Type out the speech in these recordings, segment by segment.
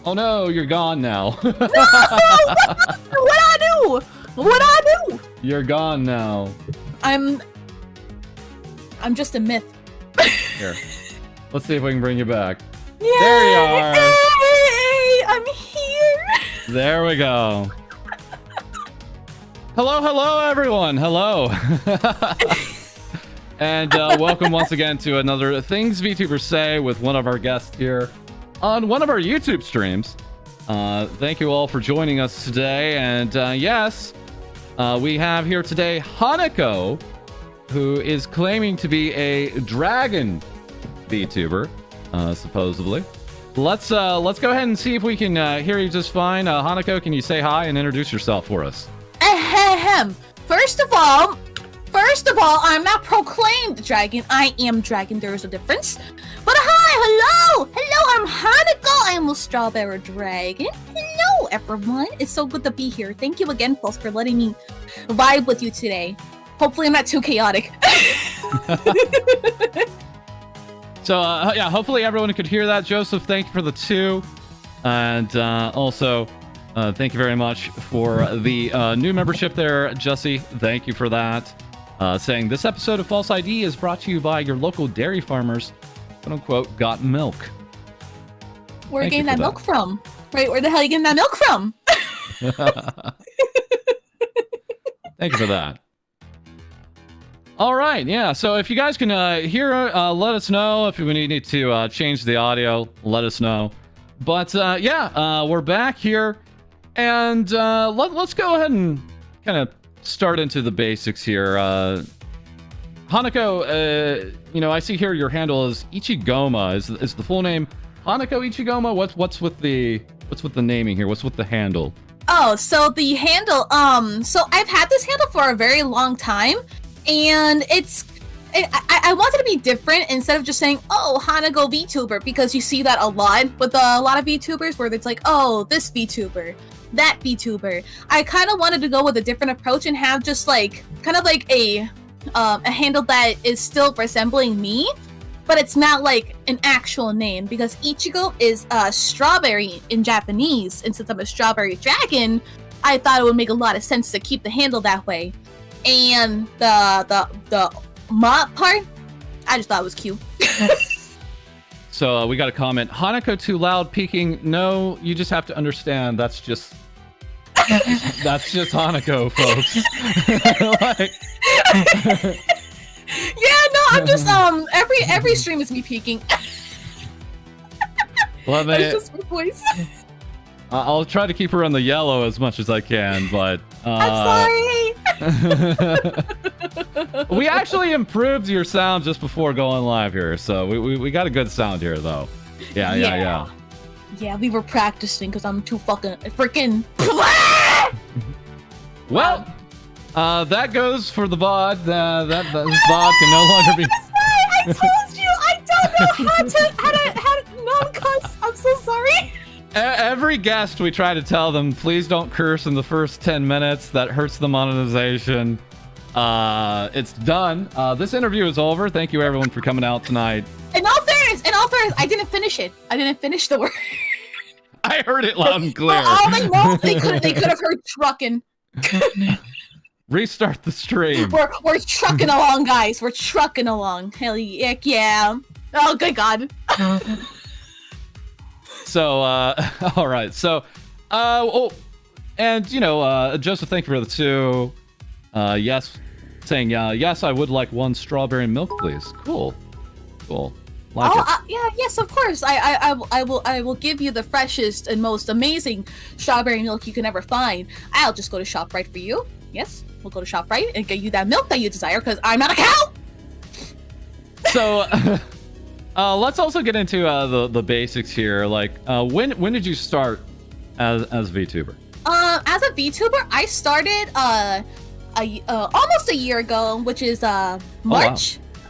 Oh no, you're gone now. No! What I do? What I do? You're gone now. I'm just a myth. Here. Let's see if we can bring you back. Yay! There you are. Hey, I'm here. There we go. Hello, everyone. Hello. And welcome once again to another Things VTubers Say with one of our guests here on one of our YouTube streams. Thank you all for joining us today. And yes, we have here today Hanako, who is claiming to be a dragon VTuber, supposedly. Let's go ahead and see if we can hear you just fine. Hanako, can you say hi and introduce yourself for us? Ahem. First of all, I'm not proclaimed dragon. I am dragon. There is a difference. But hello, I'm Hanako. I am a strawberry dragon. Hello, everyone. It's so good to be here. Thank you again, folks, for letting me vibe with you today. Hopefully, I'm not too chaotic. So, yeah, hopefully everyone could hear that. Joseph, thank you for the 2. And also, thank you very much for the new membership there, Jesse. Thank you for that. Saying this episode of FalseEyeD is brought to you by your local dairy farmers, quote unquote, got milk. Where are you getting that milk from? Right, where the hell are you getting that milk from? Thank you for that. All right, yeah. So if you guys can hear, let us know. If we need to change the audio, let us know. But yeah, we're back here, and let's go ahead and kind of start into the basics here. Hanako, you know, I see here your handle is Ichigoma. Is the full name Hanako Ichigoma? What's with the naming here? What's with the handle? Oh, so the handle, so I've had this handle for a very long time. And I wanted to be different instead of just saying, oh, Hanako VTuber, because you see that a lot with a lot of VTubers where it's like, oh, this VTuber, that VTuber. I kind of wanted to go with a different approach and have just like, kind of like a handle that is still resembling me, but it's not like an actual name, because Ichigo is strawberry in Japanese, and since I'm a strawberry dragon, I thought it would make a lot of sense to keep the handle that way. And the ma part, I just thought it was cute. So we got a comment. Hanako too loud peaking. No, you just have to understand. That's just Hanako, folks. Like... Yeah, no, I'm just every stream is me peaking. That's just my voice. I'll try to keep her on the yellow as much as I can, but I'm sorry. We actually improved your sound just before going live here, so we got a good sound here, though. Yeah. Yeah, we were practicing because I'm too freaking. Well, that goes for the VOD. That VOD can no longer be. I told you I don't know how to not cuss. I'm so sorry. Every guest, we try to tell them, please don't curse in the first 10 minutes. That hurts the monetization. It's done. This interview is over. Thank you, everyone, for coming out tonight. In all fairness, I didn't finish it. I didn't finish the word. I heard it loud and clear. For all they know, they could have heard trucking. Restart the stream. We're trucking along, guys. We're trucking along. Hell yeah. Oh, good God. So, all right. So, and, you know, Joseph, thank you for the 2. Yes, saying, yes, I would like 1 strawberry milk, please. Cool. Like it. Yeah, yes, of course. I will give you the freshest and most amazing strawberry milk you can ever find. I'll just go to ShopRite for you. Yes, we'll go to ShopRite and get you that milk that you desire, because I'm not a cow! So... let's also get into the basics here. Like, when did you start as a VTuber? As a VTuber, I started almost a year ago, which is March. Oh, wow.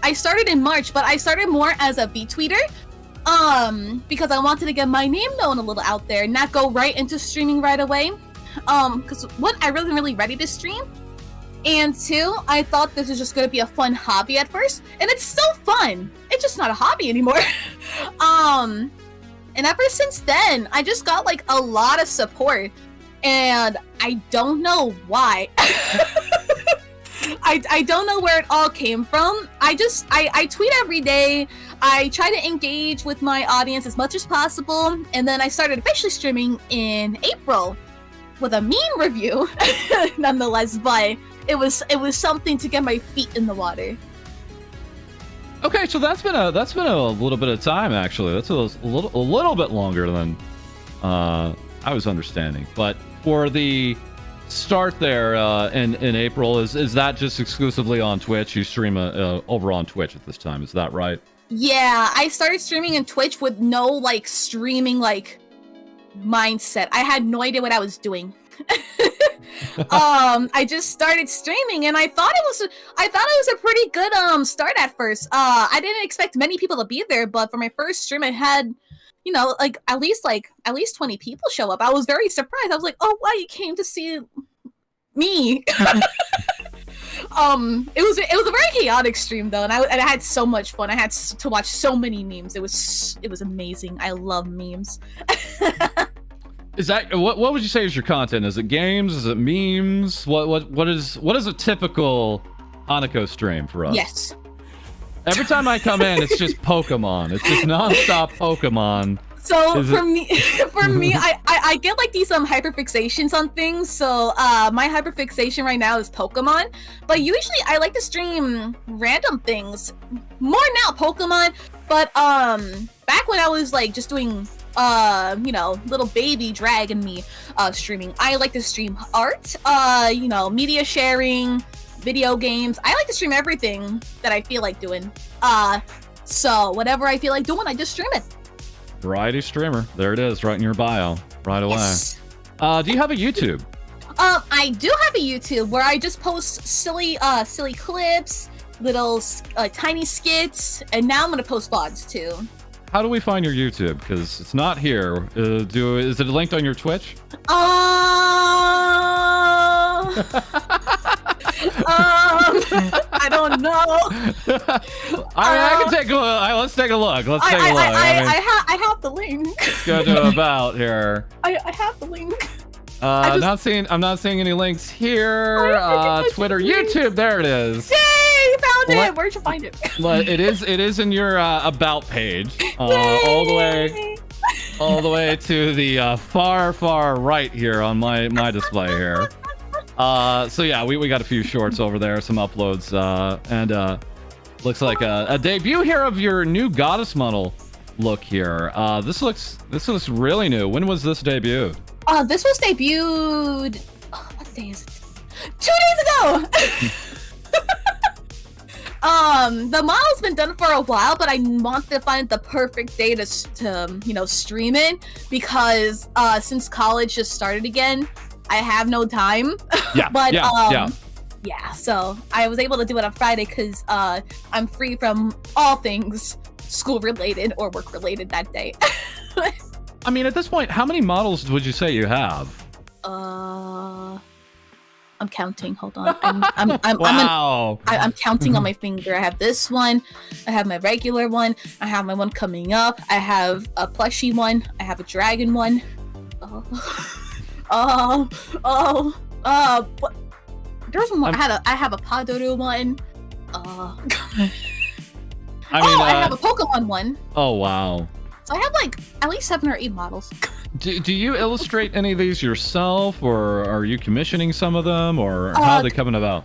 I started in March, but I started more as a VTweeter, because I wanted to get my name known a little out there, not go right into streaming right away. Because one, I wasn't really ready to stream. And 2, I thought this was just going to be a fun hobby at first, and it's still fun. It's just not a hobby anymore. And ever since then, I just got like a lot of support, and I don't know why. I don't know where it all came from. I tweet every day. I try to engage with my audience as much as possible, and then I started officially streaming in April with a meme review, nonetheless. But it was something to get my feet in the water. Okay, so that's been a little bit of time actually. That's a little bit longer than I was understanding. But for the start there in April, is that just exclusively on Twitch? You stream over on Twitch at this time, is that right? Yeah, I started streaming in Twitch with no like streaming like mindset. I had no idea what I was doing. I just started streaming, and I thought it was a pretty good start at first. I didn't expect many people to be there, but for my first stream, I had, you know, like at least 20 people show up. I was very surprised. I was like, oh wow, you came to see me. It was a very chaotic stream though, and I had so much fun. I had to watch so many memes. It was amazing. I love memes. Is that what would you say is your content? Is it games? Is it memes? What is a typical Hanako stream for us? Yes. Every time I come in, it's just Pokemon. It's just nonstop Pokemon. So for me, I get like these hyperfixations on things. So my hyperfixation right now is Pokemon, but usually I like to stream random things. More now Pokemon, but back when I was like just doing you know, little baby dragon me streaming, I like to stream art, you know, media sharing, video games. I like to stream everything that I feel like doing. So whatever I feel like doing, I just stream it. Variety streamer. There it is, right in your bio, right away. Yes. Do you have a YouTube? I do have a YouTube where I just post silly clips, little tiny skits, and now I'm gonna post VODs too. How do we find your YouTube? Because it's not here. Is it linked on your Twitch? I don't know. I can take a look. Let's take a look. I have the link. Let's go to about here. I have the link. I'm not seeing any links here. Twitter, YouTube. There it is. Yay! You found it. Where'd you find it? It is in your about page. All the way to the far right here on my display here. So yeah, we got a few shorts over there, some uploads, and looks like a debut here of your new goddess model look here. This looks really new. When was this debuted? This was debuted. What day is it? 2 days ago. The model's been done for a while, but I want to find the perfect day to you know, stream it, because since college just started again, I have no time. Yeah. But yeah. So I was able to do it on Friday because I'm free from all things school related or work related that day. I mean, at this point, how many models would you say you have? I'm counting. Hold on. I'm wow. I'm counting on my finger. I have this one. I have my regular one. I have my one coming up. I have a plushie one. I have a dragon one. There's one more. I have a Padoru one. I have a Pokemon one. Oh wow. So I have like at least 7 or 8 models. Do you illustrate any of these yourself, or are you commissioning some of them, or how are they coming about?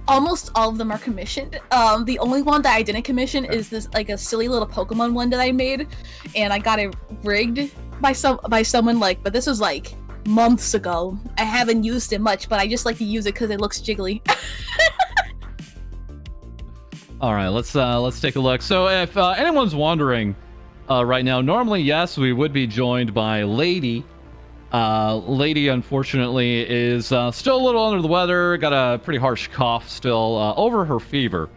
Almost all of them are commissioned. The only one that I didn't commission is this like a silly little Pokemon one that I made, and I got it rigged by someone like. But this was like months ago. I haven't used it much, but I just like to use it because it looks jiggly. All right, let's take a look. So if anyone's wondering. Right now, normally, yes, we would be joined by Lady. Lady, unfortunately, is still a little under the weather. Got a pretty harsh cough still over her fever.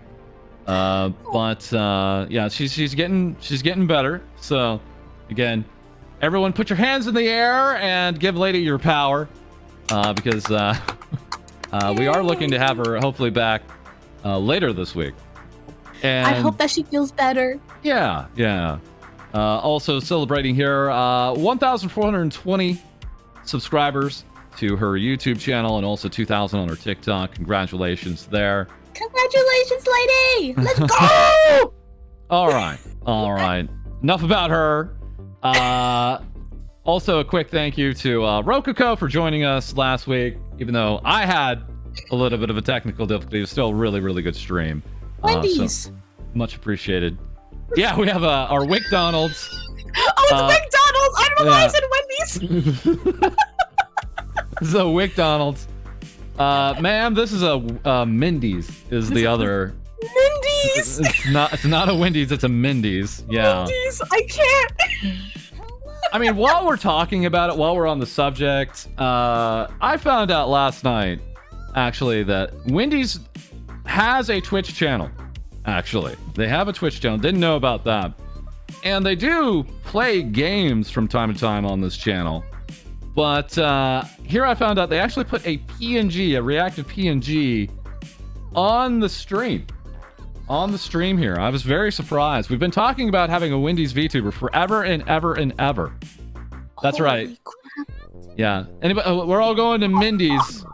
But yeah, she's getting better. So, again, everyone, put your hands in the air and give Lady your power, because we are looking to have her hopefully back later this week. And I hope that she feels better. Yeah. Also celebrating here 1,420 subscribers to her YouTube channel and also 2,000 on her TikTok. Congratulations there. Congratulations, lady! Let's go! All right. Enough about her. Also, a quick thank you to Rococo for joining us last week. Even though I had a little bit of a technical difficulty, it was still a really, really good stream. Wendy's. So much appreciated. Yeah, we have our McDonald's. Oh, it's McDonald's! I don't know why I said Wendy's. So McDonald's. Ma'am, this is a Mindy's. Is the other? Mindy's. It's not a Wendy's. It's a Mindy's. Yeah. Mindy's. I can't. I mean, while we're talking about it, while we're on the subject, I found out last night, actually, that Wendy's has a Twitch channel. Actually, they have a Twitch channel. Didn't know about that. And they do play games from time to time on this channel. But here I found out they actually put a PNG, a reactive PNG, on the stream. On the stream here. I was very surprised. We've been talking about having a Wendy's VTuber forever and ever and ever. That's Holy right. crap. Yeah. Anybody? We're all going to Mindy's.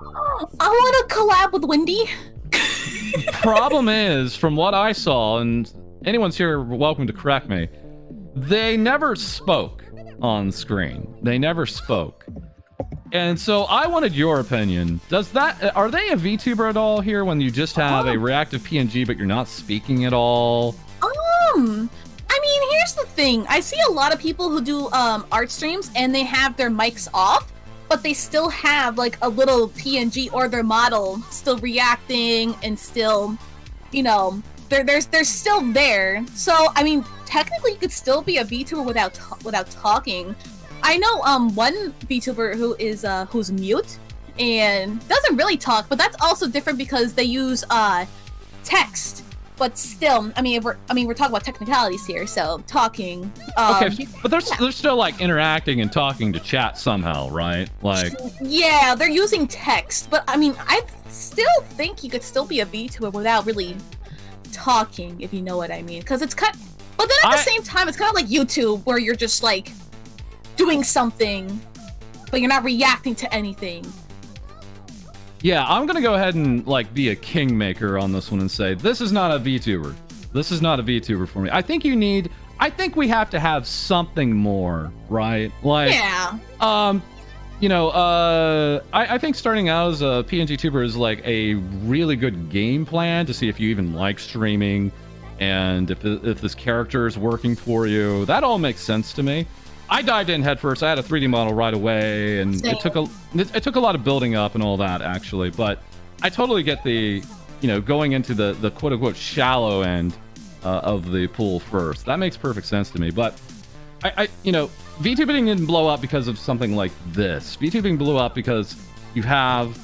I want to collab with Wendy. Problem is, from what I saw, and anyone's here welcome to correct me, they never spoke on screen. They never spoke. And so I wanted your opinion. Are they a VTuber at all here when you just have a reactive PNG but you're not speaking at all? I mean, here's the thing. I see a lot of people who do art streams and they have their mics off, but they still have like a little PNG or their model still reacting and still, you know, they're still there. So I mean, technically you could still be a VTuber without talking. I know one VTuber who's mute and doesn't really talk, but that's also different because they use text. But still, I mean, we're talking about technicalities here, so talking. Okay, but they're still like interacting and talking to chat somehow, right? Like, yeah, they're using text, but I mean, I still think you could still be a VTuber without really talking, if you know what I mean. Because it's kind, but then at the same time, it's kind of like YouTube, where you're just like doing something, but you're not reacting to anything. yeah, I'm gonna go ahead and like be a kingmaker on this one and say this is not a VTuber. This is not a VTuber for me. I think we have to have something more, right? Like, yeah. I think starting out as a PNG tuber is like a really good game plan to see if you even like streaming and if this character is working for you. That all makes sense to me. I dived in head first. I had a 3D model right away, and it took a lot of building up and all that, actually. But I totally get the, going into the quote unquote shallow end of the pool first. That makes perfect sense to me. But VTubing didn't blow up because of something like this. VTubing blew up because you have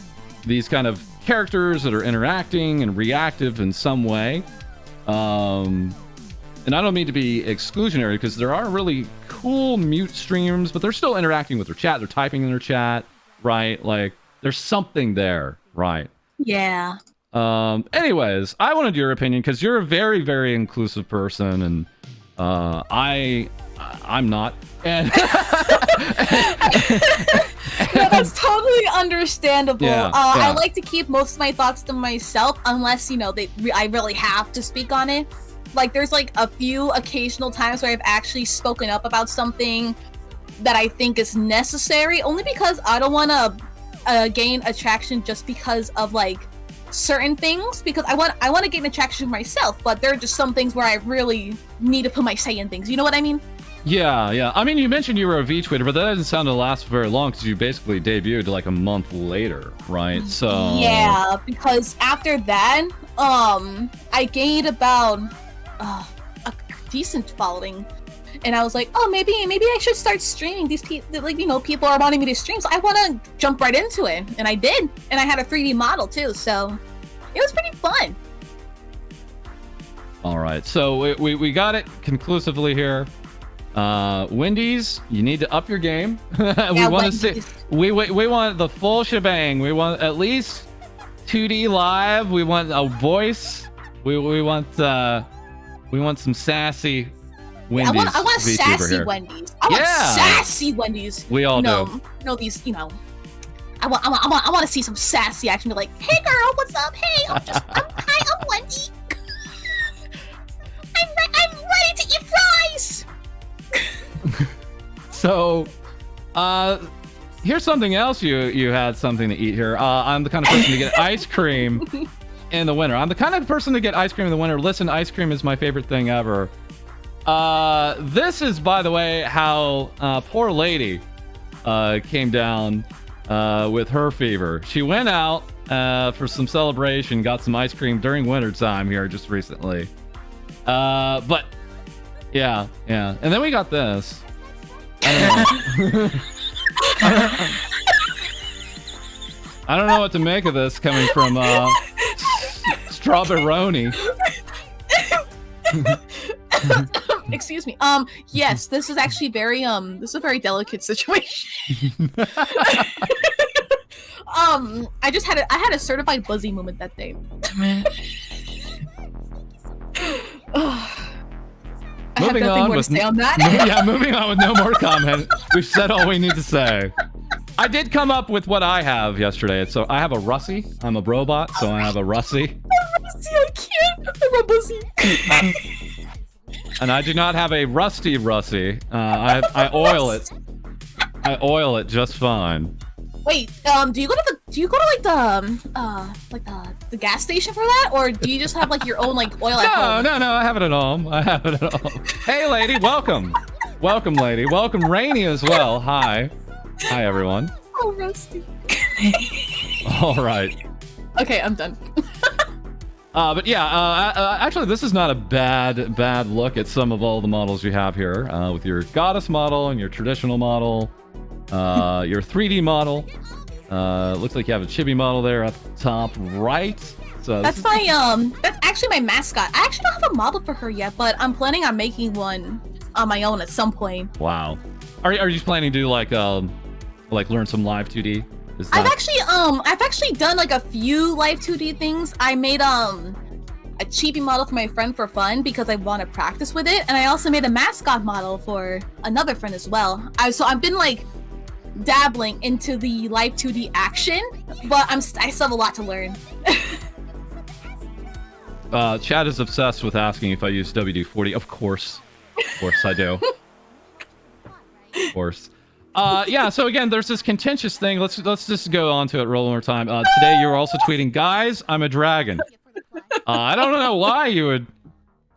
these kind of characters that are interacting and reactive in some way. And I don't mean to be exclusionary because there are really cool mute streams, but they're still interacting with their chat. They're typing in their chat, right? Like, there's something there, right? Yeah. Anyways, I wanted your opinion because you're a very, very inclusive person, and I'm not. And no, that's totally understandable. Yeah, I like to keep most of my thoughts to myself unless, I really have to speak on it. Like, there's like a few occasional times where I've actually spoken up about something that I think is necessary, only because I don't want to gain attraction just because of like certain things, because I want to gain attraction myself, but there are just some things where I really need to put my say in things. You know what I mean? Yeah. I mean, you mentioned you were a VTuber, but that doesn't sound to last very long because you basically debuted like a month later, right? So yeah, because after that, I gained about a decent following, and I was like, oh, maybe I should start streaming. These people, people are wanting me to stream, so I want to jump right into it, and I did, and I had a 3D model too, so it was pretty fun. All right, so we got it conclusively here. Wendy's, you need to up your game. We want to see. We want the full shebang. We want at least 2D live. We want a voice. We want some sassy Wendy's I want VTuber sassy here. Wendy's. I want sassy Wendy's. We all do. These, I want to see some sassy action. Be like, hey girl, what's up? Hey, I'm Wendy. I'm ready to eat fries. So, here's something else you had something to eat here. I'm the kind of person to get ice cream in the winter. I'm the kind of person to get ice cream in the winter. Listen, ice cream is my favorite thing ever. This is, by the way, how poor lady came down with her fever. She went out for some celebration, got some ice cream during winter time here just recently. But yeah. And then we got this. I don't know what to make of this coming from Strawberoni. Excuse me. Yes, this is actually very this is a very delicate situation. I had a certified buzzy moment that day. Moving on with no more comment. We've said all we need to say. I did come up with what I have yesterday. So I have a Russie. I'm a robot, so I have a Russie. I can't. I'm a buzzy. And I do not have a rusty Russie. I oil it. I oil it just fine. Wait, do you go to the gas station for that, or do you just have like your own like oil at home? No, I have it at home. Hey, lady, welcome, lady, welcome, Rainy as well. Hi, everyone. Oh, Rusty. All right. Okay, I'm done. But yeah, actually, this is not a bad look at some of all the models you have here, with your goddess model and your traditional model. Your 3D model. Looks like you have a chibi model there at the top right. So that's actually my mascot. I actually don't have a model for her yet, but I'm planning on making one on my own at some point. Wow. Are you planning to do like learn some live 2D? I've actually done like a few live 2D things. I made a chibi model for my friend for fun because I want to practice with it, and I also made a mascot model for another friend as well. So I've been like dabbling into the live 2D action, but I still have a lot to learn. Chad is obsessed with asking if I use WD-40. Of course I do. Of course. Yeah, so again, there's this contentious thing. Let's just go on to it one more time. Today you were also tweeting, guys, I'm a dragon. I don't know why you would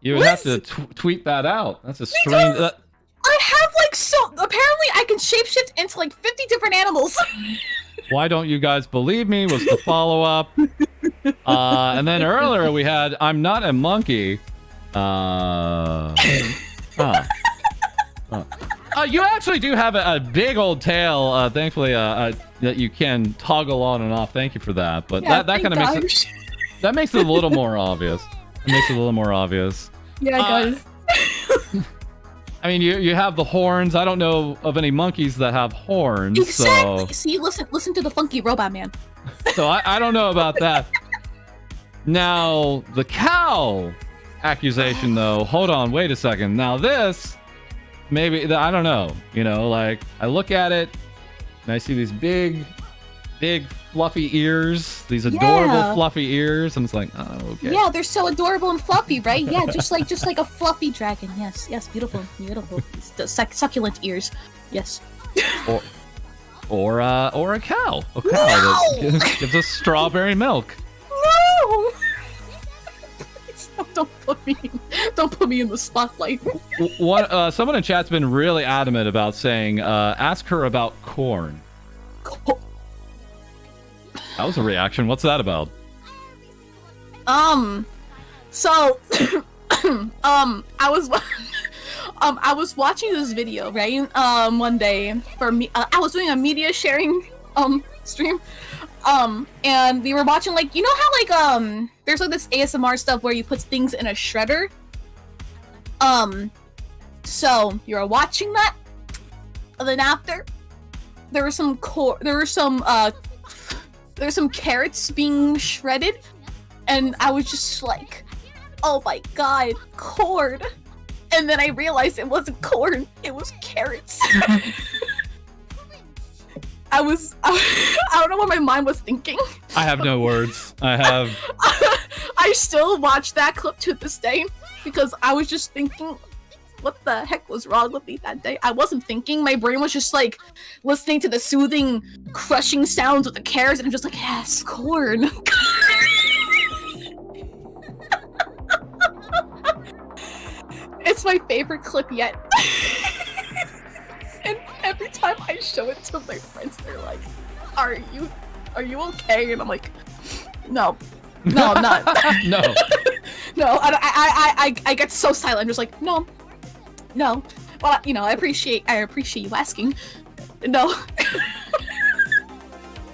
have to tweet that out. That's a strange... I have apparently I can shapeshift into like 50 different animals. Why don't you guys believe me was the follow-up. And then earlier we had, I'm not a monkey. You actually do have a big old tail, thankfully, that you can toggle on and off. Thank you for that. But yeah, that kind of makes it a little more obvious. It makes it a little more obvious. Yeah, guys. I mean, you have the horns. I don't know of any monkeys that have horns. Exactly. So... See, listen to the funky robot man. So I don't know about that. Now, the cow accusation, though. Hold on, wait a second. Now this, maybe, I don't know. Like, I look at it, and I see these big fluffy ears, these adorable fluffy ears, and it's like, oh, okay. Yeah, they're so adorable and fluffy, right? Yeah, just like a fluffy dragon. Yes, beautiful. The succulent ears. Yes. Or a cow. A cow that gives us strawberry milk. No! Please, don't put me in the spotlight. Someone in chat's been really adamant about saying, ask her about corn. That was a reaction. What's that about? So, I was watching this video, right? One day for me, I was doing a media sharing stream, and we were watching like, how like there's like this ASMR stuff where you put things in a shredder. So you were watching that, and then after there was some carrots being shredded, and I was just like, oh my god, cord. And then I realized it wasn't corn, it was carrots. I don't know what my mind was thinking. I have no words. I still watch that clip to this day because I was just thinking, what the heck was wrong with me that day? I wasn't thinking. My brain was just like listening to the soothing, crushing sounds of the carrots, and I'm just like, yes, corn. It's my favorite clip yet. And every time I show it to my friends, they're like, are you okay? And I'm like, no, I'm not. No. No, I get so silent. I'm just like, no. Well, I appreciate you asking. No.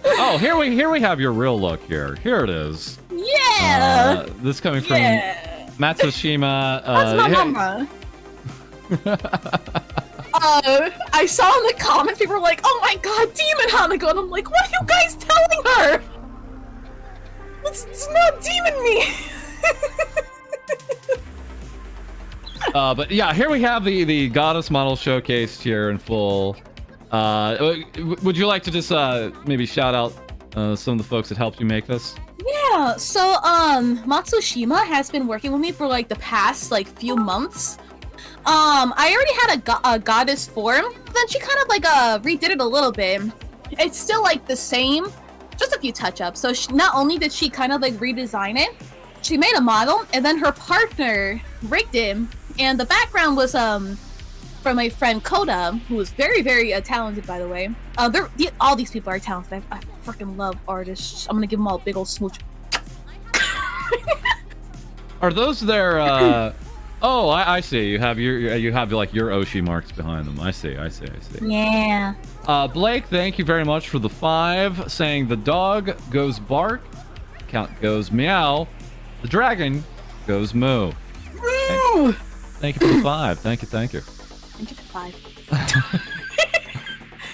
Oh, here we have your real look here. Here it is. Yeah. This coming from Matsushima. That's my mama. I saw in the comments people were like, "Oh my god, Demon Hanako," and I'm like, "What are you guys telling her? It's not demon me." But yeah, here we have the goddess model showcased here in full. Would you like to just maybe shout out some of the folks that helped you make this? Yeah. So Matsushima has been working with me for like the past like few months. I already had a goddess form, but then she kind of like redid it a little bit. It's still like the same, just a few touch-ups. So not only did she kind of like redesign it, she made a model, and then her partner rigged it. And the background was from my friend Koda, who is very, very talented, by the way. All these people are talented. I freaking love artists. I'm gonna give them all a big old smooch. Are those their? Oh, I see. You have like your Oshi marks behind them. I see. Yeah. Blake, thank you very much for the 5, saying the dog goes bark, count goes meow, the dragon goes moo. Woo! Thank you for the 5. Thank you. Thank you for 5.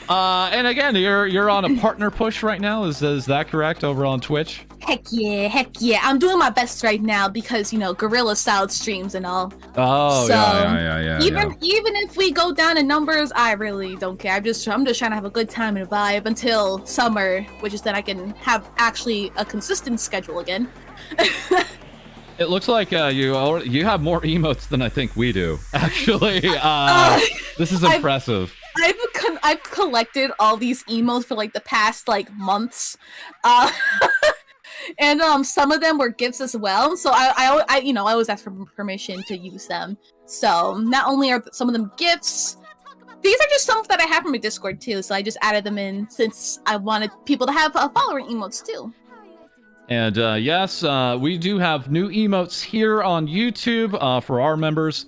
And again, you're on a partner push right now. Is that correct over on Twitch? Heck yeah. I'm doing my best right now because, guerrilla style streams and all. Oh, so, yeah. Even if we go down in numbers, I really don't care. I'm just trying to have a good time and vibe until summer, which is then I can have actually a consistent schedule again. It looks like you have more emotes than I think we do. Actually, this is impressive. I've collected all these emotes for like the past like months, and some of them were gifts as well. So I always ask for permission to use them. So not only are some of them gifts, these are just some that I have from my Discord too. So I just added them in since I wanted people to have following emotes too. And yes, we do have new emotes here on YouTube for our members.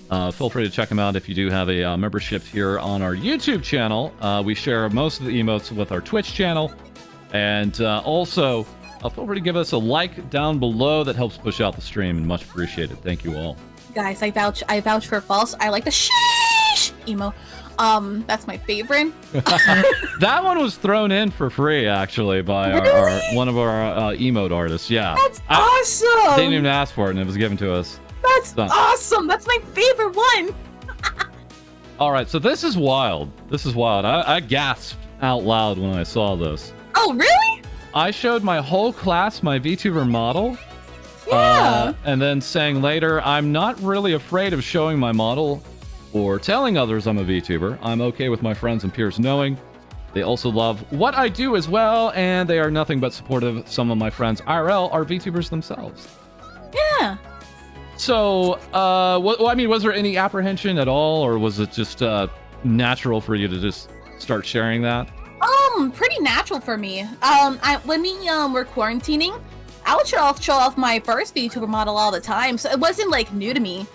Feel free to check them out if you do have a membership here on our YouTube channel. We share most of the emotes with our Twitch channel. And also, feel free to give us a like down below. That helps push out the stream, and much appreciated. Thank you all. Guys, I vouch for false. I like the sheesh emo. That's my favorite. That one was thrown in for free, actually, by one of our emote artists. Yeah, that's awesome. They didn't even ask for it, and it was given to us. That's awesome. That's my favorite one. All right, so this is wild. I gasped out loud when I saw this. Oh, really? I showed my whole class my VTuber model. Yeah. And then saying later, I'm not really afraid of showing my model or telling others I'm a VTuber. I'm okay with my friends and peers knowing. They also love what I do as well, and they are nothing but supportive. Some of my friends IRL are VTubers themselves. Yeah. So, was there any apprehension at all, or was it just natural for you to just start sharing that? Pretty natural for me. When we were quarantining, I would show off my first VTuber model all the time, so it wasn't like new to me.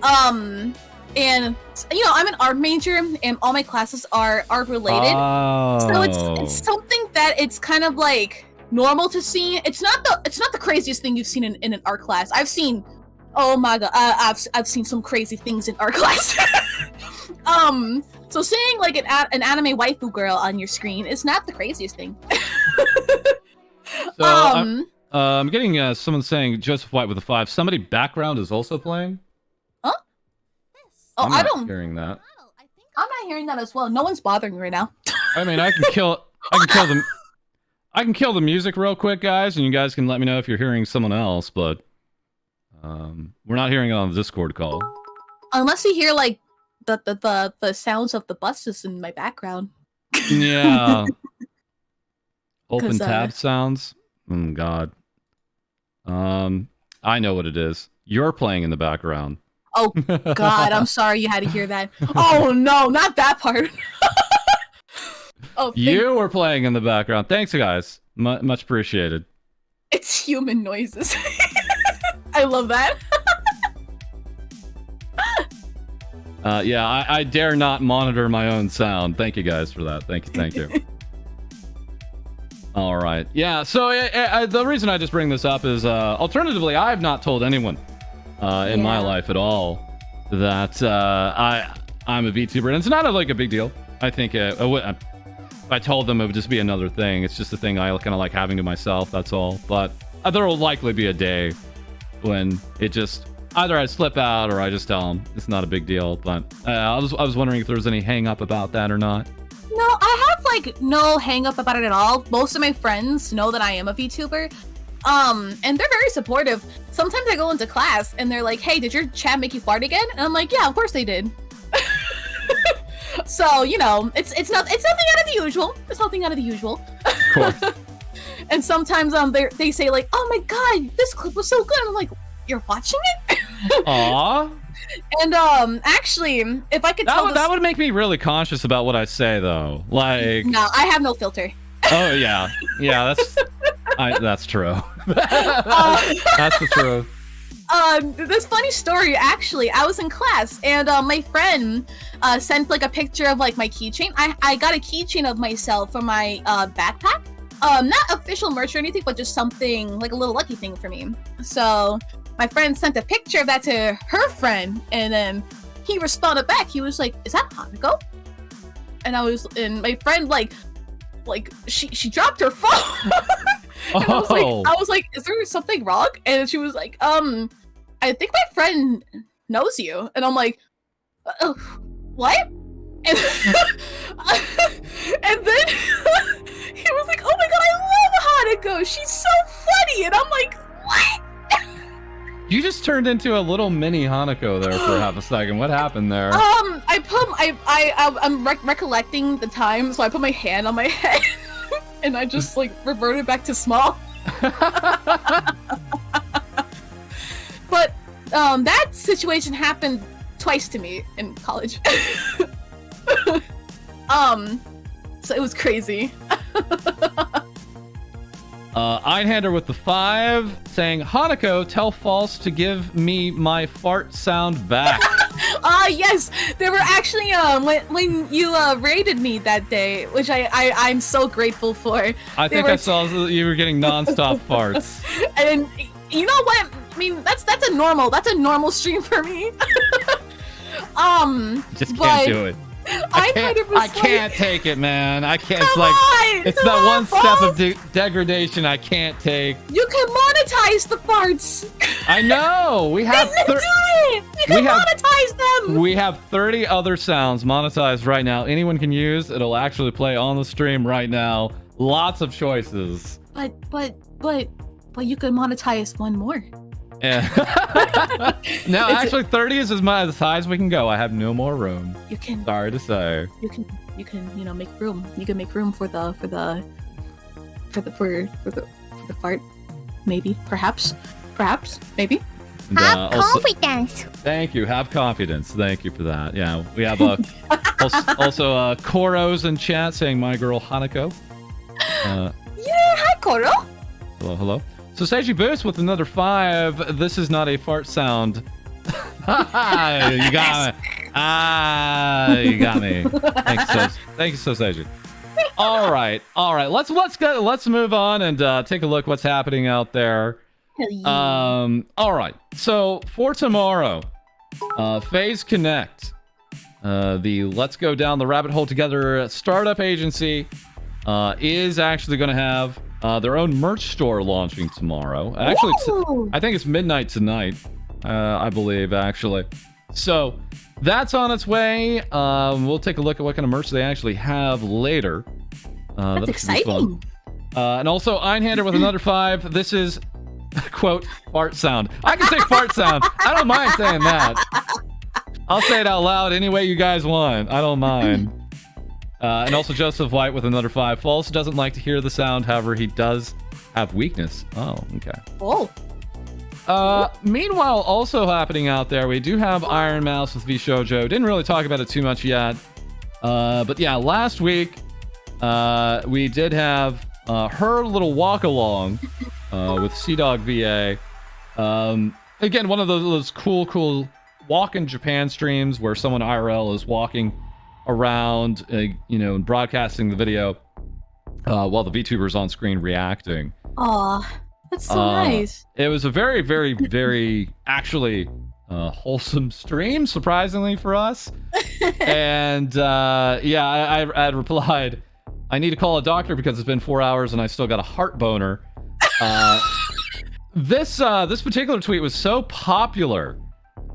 And I'm an art major, and all my classes are art related. Oh. So it's something that it's kind of like normal to see. It's not the craziest thing you've seen in an art class. I've seen, oh my god, I've seen some crazy things in art class. So seeing like an anime waifu girl on your screen is not the craziest thing. So I'm getting someone saying Joseph White with a 5. Somebody background is also playing. Huh? Oh, I'm not hearing that. I'm not hearing that as well. No one's bothering me right now. I mean, I can kill the music real quick, guys, and you guys can let me know if you're hearing someone else, but we're not hearing it on the Discord call. Unless you hear like the sounds of the buses in my background. Yeah. Open tab sounds. Oh God. I know what it is. You're playing in the background. Oh God, I'm sorry you had to hear that. Oh no, not that part. Oh, you were playing in the background. Thanks, guys. Much appreciated. It's human noises. I love that. Yeah, I dare not monitor my own sound. Thank you guys for that. Thank you. All right. Yeah, so the reason I just bring this up is, alternatively, I have not told anyone in my life at all that I'm a VTuber. And it's not like a big deal. I think if I told them, it would just be another thing. It's just a thing I kind of like having to myself, that's all. But there will likely be a day when it just... either I slip out or I just tell them it's not a big deal. But I was wondering if there was any hang up about that or not. No, I have like no hang up about it at all. Most of my friends know that I am a VTuber. And they're very supportive. Sometimes I go into class and they're like, "Hey, did your chat make you fart again?" And I'm like, "Yeah, of course they did." So, you know, it's nothing out of the usual. It's nothing out of the usual. Of course. And sometimes they say like, "Oh my God, this clip was so good." And I'm like, "You're watching it?" Aww. And actually, if I could that would make me really conscious about what I say, though. Like, no, I have no filter. Oh yeah, that's true. That's the truth. This funny story. Actually, I was in class and my friend sent like a picture of like my keychain. I got a keychain of myself for my backpack. Not official merch or anything, but just something like a little lucky thing for me. So my friend sent a picture of that to her friend, and then he responded back. He was like, "Is that Hanako?" And my friend like she dropped her phone. And I was like, "Is there something wrong?" And she was like, "I think my friend knows you." And I'm like, "What?" And, and then he was like, "Oh my God, I love Hanako. She's so funny." And I'm like, "What?" You just turned into a little mini Hanako there for half a second. What happened there? I'm recollecting the time, so I put my hand on my head, and I just like reverted back to small. But that situation happened twice to me in college. So it was crazy. Einhander with the 5 saying, "Hanako, tell False to give me my fart sound back." Yes, they were actually when you raided me that day, which I'm so grateful for. I think I saw you were getting nonstop farts. And you know what? I mean, that's a normal stream for me. Just can't do it. I can't take it, man. I can't. It's that one step of degradation I can't take. You can monetize the farts. I know. We have. You can monetize them. We have 30 other sounds monetized right now. Anyone can use. It'll actually play on the stream right now. Lots of choices. But you can monetize one more. Yeah. No, actually, 30 is as high as we can go. I have no more room. You can. Sorry to say. You can make room. You can make room for the fart. Maybe, perhaps, maybe. And, have confidence. Thank you. Have confidence. Thank you for that. Yeah, we have also Koros in chat saying "My girl Hanako." Yeah, hi Koro. Hello. So Seiji Boost with another 5. This is not a fart sound. You got me. You got me. Thank you, so Seiji. All right. Let's move on and take a look what's happening out there. All right. So for tomorrow, FaZe Connect, the Let's Go Down the Rabbit Hole Together startup agency, is actually going to have their own merch store launching tomorrow. Actually, I think it's midnight tonight, I believe, actually. So that's on its way. We'll take a look at what kind of merch they actually have later. That's exciting. And also, Einhander with another 5. This is, quote, fart sound. I can say fart sound. I don't mind saying that. I'll say it out loud any way you guys want. I don't mind. And also Joseph White with another 5. False doesn't like to hear the sound. However, he does have weakness. Oh, okay. Oh. Meanwhile, also happening out there, we do have Iron Mouse with V Shoujo. Didn't really talk about it too much yet. But yeah, last week, we did have her little walk along with Sea-Dog VA. Again, one of those cool walk in Japan streams where someone IRL is walking around, and broadcasting the video while the VTuber's on screen reacting. Aw, that's so nice. It was a very, very, very actually wholesome stream, surprisingly for us. And I had replied, I need to call a doctor because it's been 4 hours and I still got a heart boner. This particular tweet was so popular.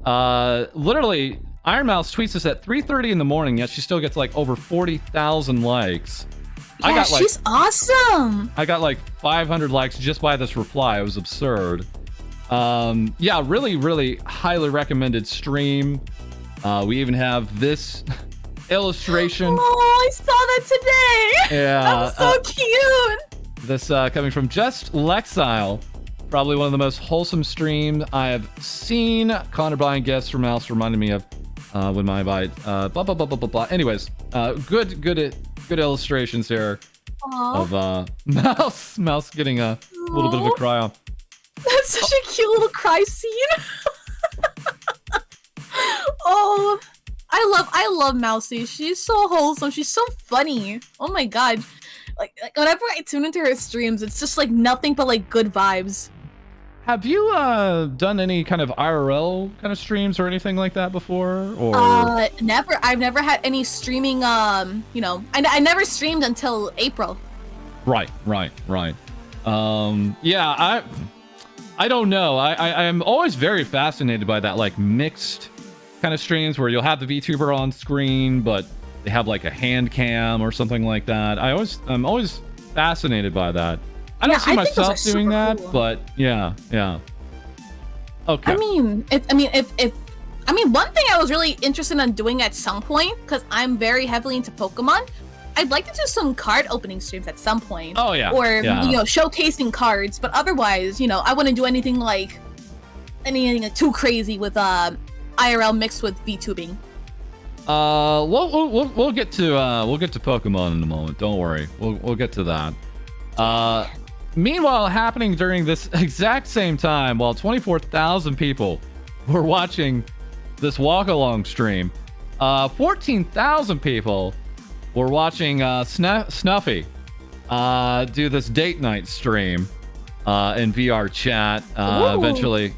Literally, Iron Mouse tweets this at 3:30 in the morning, yet she still gets like over 40,000 likes. Yeah, she's awesome. I got like 500 likes just by this reply. It was absurd. Yeah, really, really highly recommended stream. We even have this illustration. Oh, I saw that today. Yeah, that was so cute. This coming from Just Lexile. Probably one of the most wholesome streams I have seen. Connor buying gifts from Mouse reminded me of when my bite. Blah blah blah blah blah blah. Anyways, good illustrations here. Aww. of Mouse getting a little bit of a cry on. That's such a cute little cry scene. Oh, I love Mousy. She's so wholesome. She's so funny. Oh my god. Like whenever I tune into her streams, it's just like nothing but like good vibes. Have you done any kind of IRL kind of streams or anything like that before? Or never. I've never had any streaming. I never streamed until April. Right. Yeah, I don't know. I'm always very fascinated by that like mixed kind of streams where you'll have the VTuber on screen, but they have like a hand cam or something like that. I'm always fascinated by that. I don't see myself doing that, cool. But yeah. Okay. I mean, one thing I was really interested in doing at some point, because I'm very heavily into Pokemon, I'd like to do some card opening streams at some point. Oh yeah. Or showcasing cards, but otherwise, I wouldn't do anything like too crazy with IRL mixed with VTubing. We'll get to Pokemon in a moment. Don't worry. We'll get to that. Meanwhile, happening during this exact same time, while 24,000 people were watching this walk-along stream, 14,000 people were watching Snuffy do this date night stream in VR chat. Eventually,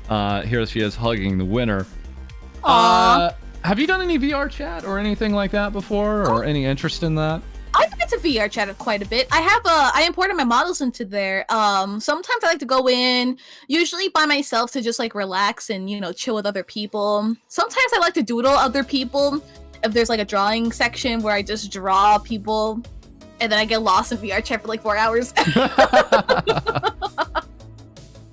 here she is hugging the winner. Have you done any VR chat or anything like that before, or any interest in that? I've been to VR chat quite a bit. I imported my models into there. Sometimes I like to go in, usually by myself, to just like relax and chill with other people. Sometimes I like to doodle other people. If there's like a drawing section where I just draw people, and then I get lost in VR chat for like 4 hours.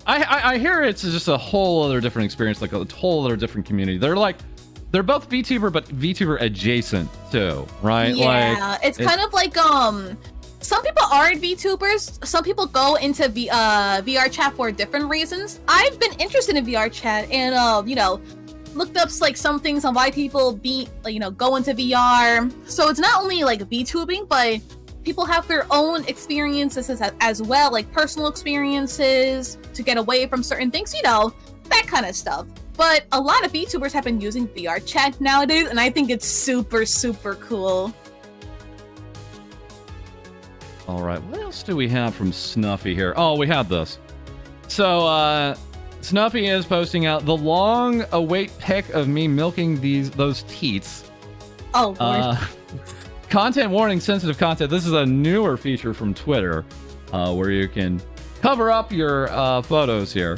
I hear it's just a whole other different experience, like a whole other different community. They're both VTuber, but VTuber adjacent too, right? Yeah, it's kind of like some people aren't VTubers. Some people go into VR chat for different reasons. I've been interested in VR chat and looked up like some things on why people go into VR. So it's not only like VTubing, but people have their own experiences as well, like personal experiences to get away from certain things, that kind of stuff. But a lot of VTubers have been using VR chat nowadays, and I think it's super, super cool. All right, what else do we have from Snuffy here? Oh, we have this. So, Snuffy is posting out the long-await pic of me milking those teats. Oh, Lord. Content warning, sensitive content. This is a newer feature from Twitter, where you can cover up your photos here.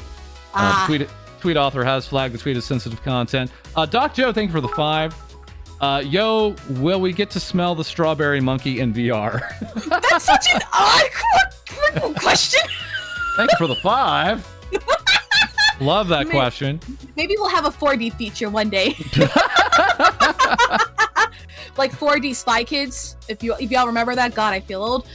tweet author has flagged the tweet as sensitive content. Doc Joe, thank you for the 5. Yo, will we get to smell the strawberry monkey in VR? That's such an odd question. Thank you for the 5. Love that question. Maybe we'll have a 4D feature one day. Like 4D Spy Kids. If y'all remember that. God, I feel old.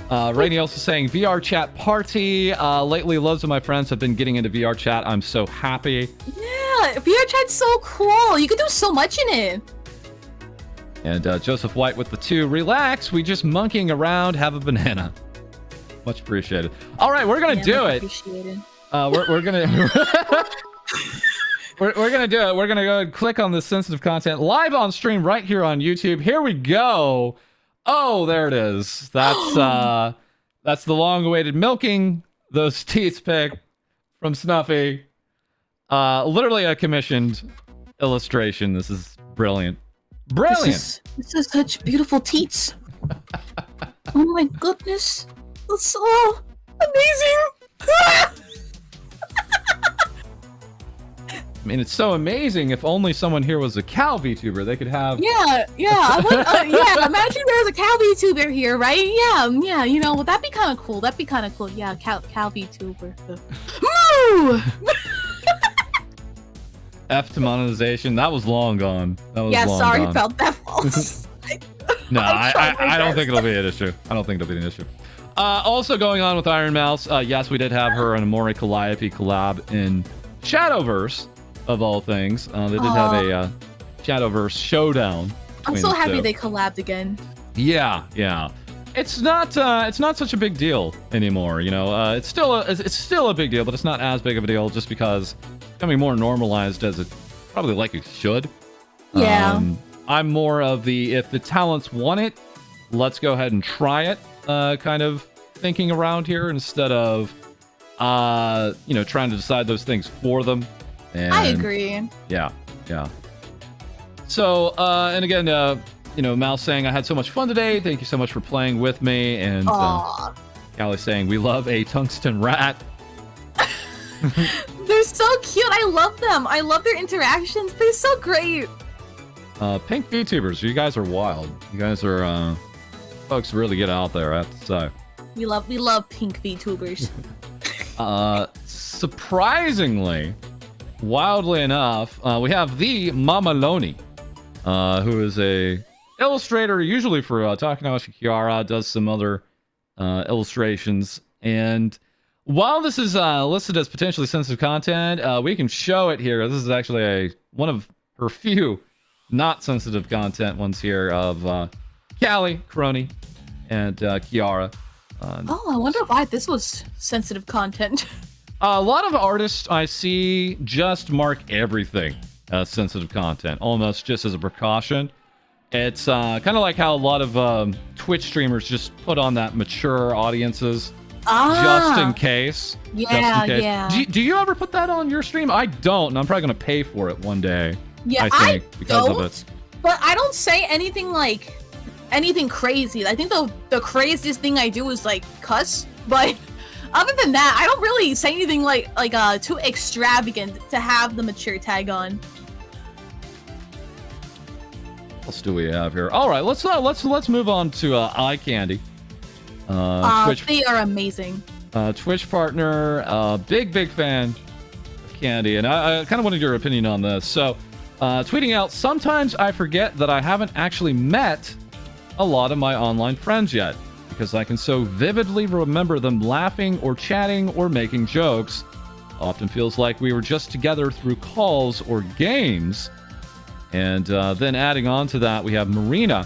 Rainey also saying VR chat party. Lately, loads of my friends have been getting into VR chat. I'm so happy. Yeah, VR chat's so cool. You can do so much in it. And Joseph White with the 2. Relax. We just monkeying around. Have a banana. Much appreciated. All right, we're gonna do it. We're gonna we're gonna do it. We're gonna go and click on this sensitive content live on stream right here on YouTube. Here we go. Oh, there it is. That's the long-awaited milking those teeth pic from Snuffy. Literally a commissioned illustration. This is brilliant. Brilliant. This is such beautiful teats. Oh my goodness. That's so amazing. I mean, it's so amazing. If only someone here was a cow VTuber, they could have. Yeah. I would, yeah. Imagine there was a cow VTuber here, right? Yeah. You know, well, that'd be kind of cool. Yeah, cow VTuber. Moo! F to monetization. That was long gone. That was long sorry gone. about that. False. No, I don't think it'll be an issue. Also going on with Iron Mouse. Yes, we did have her and Amori Calliope collab in Shadowverse. Of all things, they did have a Shadowverse showdown. I'm so happy they collabed again. Yeah. It's not such a big deal anymore. You know, it's still a big deal, but it's not as big of a deal just because it's becoming more normalized as it probably likely should. Yeah. I'm more of the if the talents want it, let's go ahead and try it. Kind of thinking around here instead of trying to decide those things for them. And, I agree. Yeah. So, and again, Mouse saying, I had so much fun today. Thank you so much for playing with me. And Callie saying, we love a tungsten rat. They're so cute. I love them. I love their interactions. They're so great. Pink VTubers, you guys are wild. You guys are, folks really get out there, I have to say. We love pink VTubers. Surprisingly, wildly enough, we have the Mamaloni, who is a illustrator usually for Takanashi Kiara, does some other illustrations. And while this is listed as potentially sensitive content, we can show it here. This is actually one of her few not sensitive content ones here of Callie, Crony, and Kiara. I wonder why this was sensitive content. A lot of artists I see just mark everything as sensitive content, almost just as a precaution. It's kind of like how a lot of Twitch streamers just put on that mature audiences just in case. Yeah. Do you ever put that on your stream? I don't, and I'm probably going to pay for it one day. Yeah, I think, because of it. But I don't say anything crazy. I think the craziest thing I do is like cuss, but other than that, I don't really say anything like too extravagant to have the mature tag on. What else do we have here? All right, let's move on to Eye Candy. Twitch, they are amazing. Twitch partner, big fan of Candy, and I kind of wanted your opinion on this. So, tweeting out, sometimes I forget that I haven't actually met a lot of my online friends yet, because I can so vividly remember them laughing or chatting or making jokes. Often feels like we were just together through calls or games. And then adding on to that, we have Marina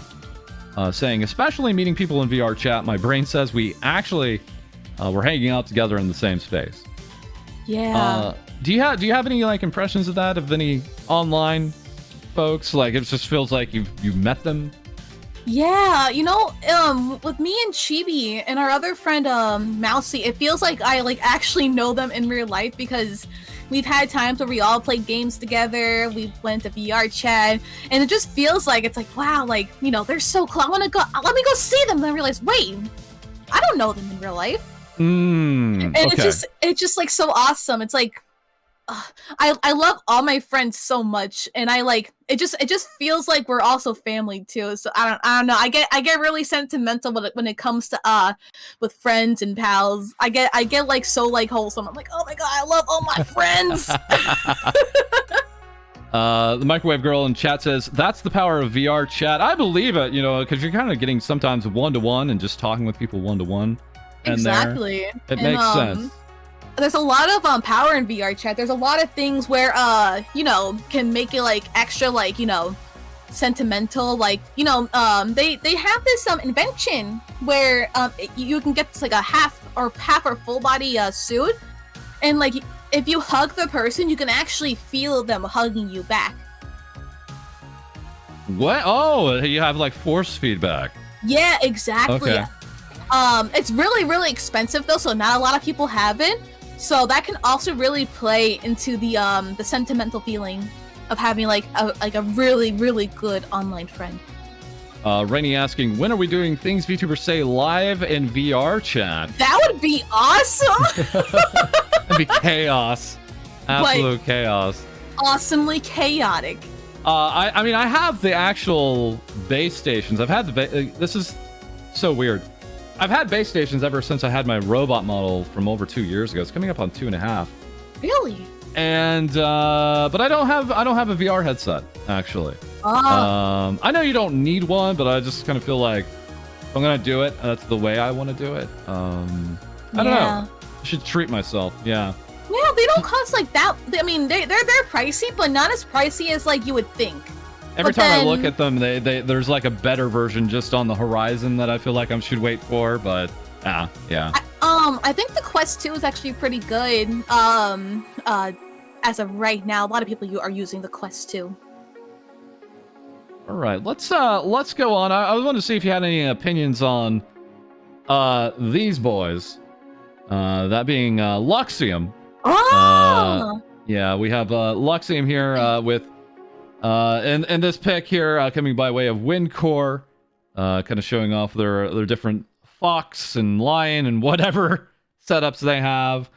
saying, especially meeting people in VR chat, my brain says we actually were hanging out together in the same space. Yeah. Do you have any like impressions of that, of any online folks? Like it just feels like you've met them. Yeah, with me and Chibi and our other friend Mousy, it feels like I actually know them in real life because we've had times where we all played games together. We went to VR chat, and it just feels like it's like, wow, they're so close. Let me go see them. And I realize, wait, I don't know them in real life. And Okay. it's just like so awesome. It's like I love all my friends so much, and I like it just feels like we're also family too. So I don't know. I get really sentimental when it comes to with friends and pals. I get like so like wholesome. I'm like, oh my god, I love all my friends. The microwave girl in chat says that's the power of VR chat. I believe it, because you're kind of getting sometimes one-to-one and just talking with people one-to-one. Exactly. It makes sense. There's a lot of power in VR chat. There's a lot of things where can make it like extra like sentimental. Like they have this invention where you can get like a half or full body suit, and like if you hug the person, you can actually feel them hugging you back. What? Oh, you have like force feedback. Yeah, exactly. Okay. It's really, really expensive though, so not a lot of people have it. So that can also really play into the sentimental feeling of having like a really, really good online friend. Rainy asking, when are we doing Things VTubers Say live in VR chat? That would be awesome! That'd be chaos. Absolute chaos. Awesomely chaotic. I mean, I have the actual base stations. I've had this is so weird. I've had base stations ever since I had my robot model from over 2 years ago. It's coming up on 2.5. Really? And but I don't have a VR headset actually. I know you don't need one, but I just kind of feel like if I'm gonna do it, that's the way I want to do it. I don't know. I should treat myself. Yeah. Yeah, they don't cost like that. I mean, they're pricey, but not as pricey as like you would think. Every time I look at them, there's like a better version just on the horizon that I feel like I should wait for. But yeah. I think the Quest 2 is actually pretty good. As of right now, a lot of people are using the Quest 2. All right, let's go on. I wanted to see if you had any opinions on these boys. That being Luxium. Oh. Yeah, we have Luxium here with and this pick here coming by way of Windcore, kind of showing off their different fox and lion and whatever setups they have.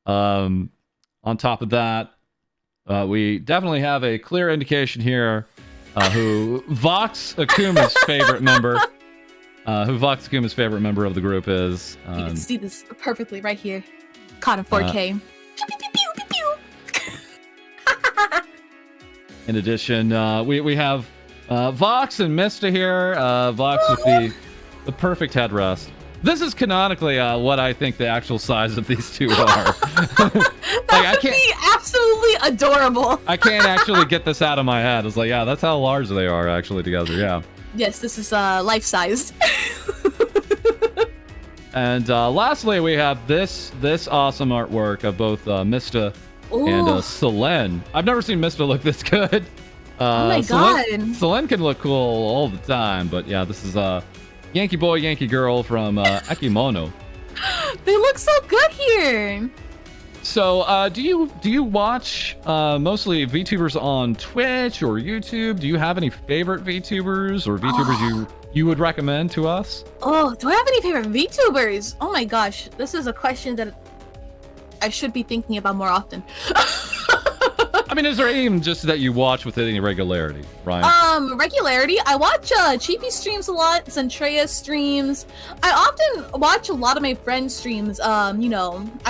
On top of that, we definitely have a clear indication here who Vox Akuma's favorite member, of the group is. You can see this perfectly right here. Caught in 4K. In addition, we have Vox and Mista here. Vox with the perfect headrest. This is canonically what I think the actual size of these two are. That would be absolutely adorable. I can't actually get this out of my head. It's like, yeah, that's how large they are actually together. Yeah. Yes, this is life-sized. And lastly, we have this awesome artwork of both Mista and Selene. I've never seen Mista look this good. Oh my god. Selene can look cool all the time, but yeah, this is Yankee Boy, Yankee Girl from Akimono. They look so good here. So, do you watch mostly VTubers on Twitch or YouTube? Do you have any favorite VTubers or VTubers you would recommend to us? Oh, do I have any favorite VTubers? Oh my gosh, this is a question that I should be thinking about more often. I mean, is there any just that you watch with any regularity, right? Regularity. I watch Cheapy streams a lot, Centrea streams. I often watch a lot of my friends' streams. I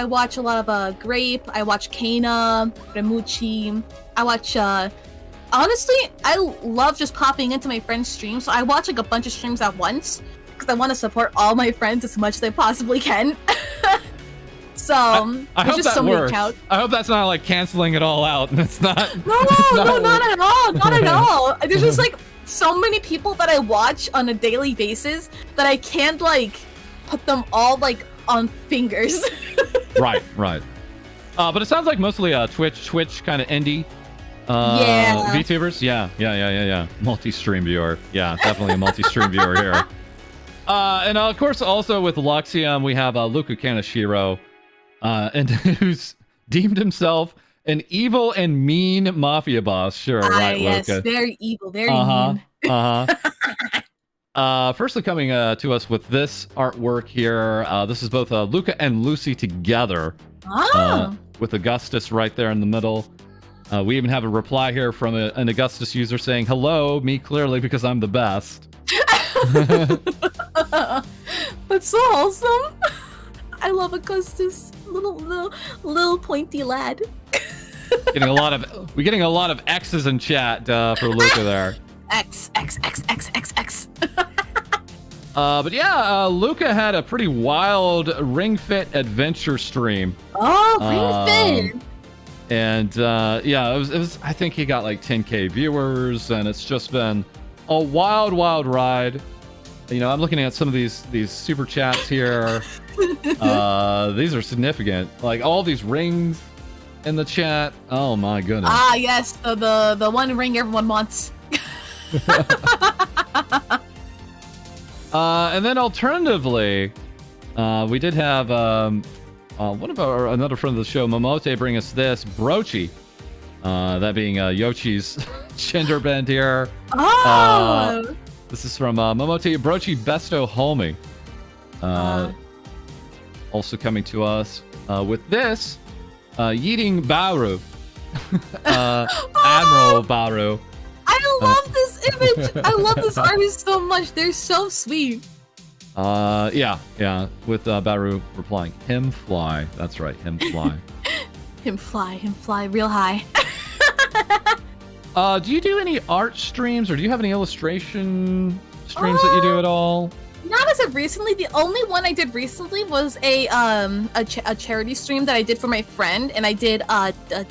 watch a lot of Grape. I watch Kana, Remuchi. I watch honestly, I love just popping into my friends' streams. So I watch like a bunch of streams at once because I want to support all my friends as much as I possibly can. So I hope just that so works. I hope that's not like canceling it all out, and it's not. No, not at all. Not at all. There's just like so many people that I watch on a daily basis that I can't like put them all like on fingers. Right. But it sounds like mostly Twitch kind of indie. VTubers. Yeah. Multi-stream viewer. Yeah, definitely a multi-stream viewer here. And of course, also with Luxium, we have Luca Kaneshiro. And who's deemed himself an evil and mean mafia boss. Sure, right, yes, Luca? very evil, very mean. Firstly, coming to us with this artwork here. This is both Luca and Lucy together. With Augustus right there in the middle. We even have a reply here from an Augustus user saying, "Hello, me clearly because I'm the best." That's so wholesome. I love Augustus, little pointy lad. We're getting a lot of X's in chat for Luca there. X. But yeah, Luca had a pretty wild Ring Fit adventure stream. Oh, Ring Fit! And yeah, it was. I think he got like 10K viewers, and it's just been a wild ride. You know, I'm looking at some of these super chats here. These are significant. Like all these rings in the chat. Oh my goodness. Yes, the one ring everyone wants. And then alternatively, we did have one of another friend of the show, Momote, bring us this Brochi. That being Yochi's gender bend here. This is from Momote Brochi Besto Homie. Also coming to us with this Yeeting Baru. Admiral Baru. I love this image. I love this artist so much. They're so sweet. Yeah. With Baru replying, "Him fly." That's right, him fly. him fly, real high. Do you do any art streams, or do you have any illustration streams that you do at all? Not as of recently. The only one I did recently was a charity stream that I did for my friend, and I did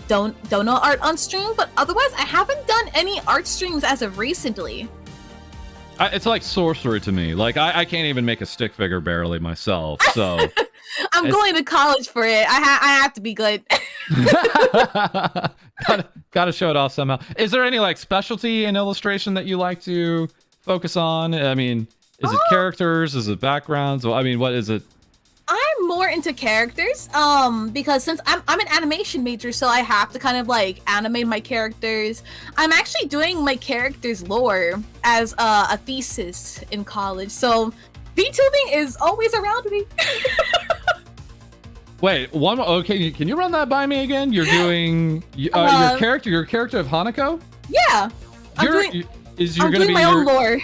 dono art on stream. But otherwise, I haven't done any art streams as of recently. It's like sorcery to me. Like I can't even make a stick figure barely myself. So I'm going to college for it. I have to be good. Gotta show it off somehow. Is there any like specialty in illustration that you like to focus on? I mean, is it characters? Is it backgrounds? Well, I mean, what is it? I'm more into characters, because since I'm an animation major, so I have to kind of like animate my characters. I'm actually doing my character's lore as a thesis in college, so VTubing is always around me. Wait, one. Okay, can you run that by me again? You're doing your character of Hanako? Yeah, I'm doing my own lore.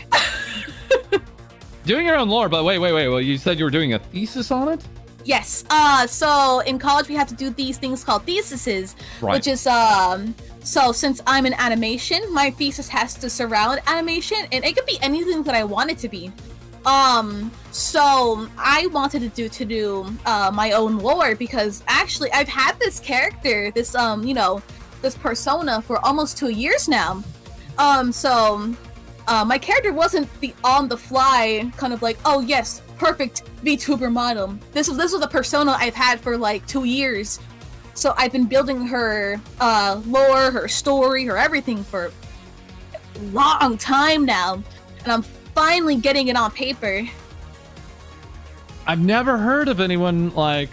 Doing your own lore, but wait. Well, you said you were doing a thesis on it? Yes. So in college we have to do these things called theses, right. Which is so since I'm in animation, my thesis has to surround animation, and it could be anything that I want it to be. So I wanted to do my own lore, because actually I've had this character, this this persona for almost 2 years now. My character wasn't the on-the-fly kind of like, oh yes, perfect VTuber model. This was a persona I've had for like 2 years. So I've been building her lore, her story, her everything for a long time now. And I'm finally getting it on paper. I've never heard of anyone like,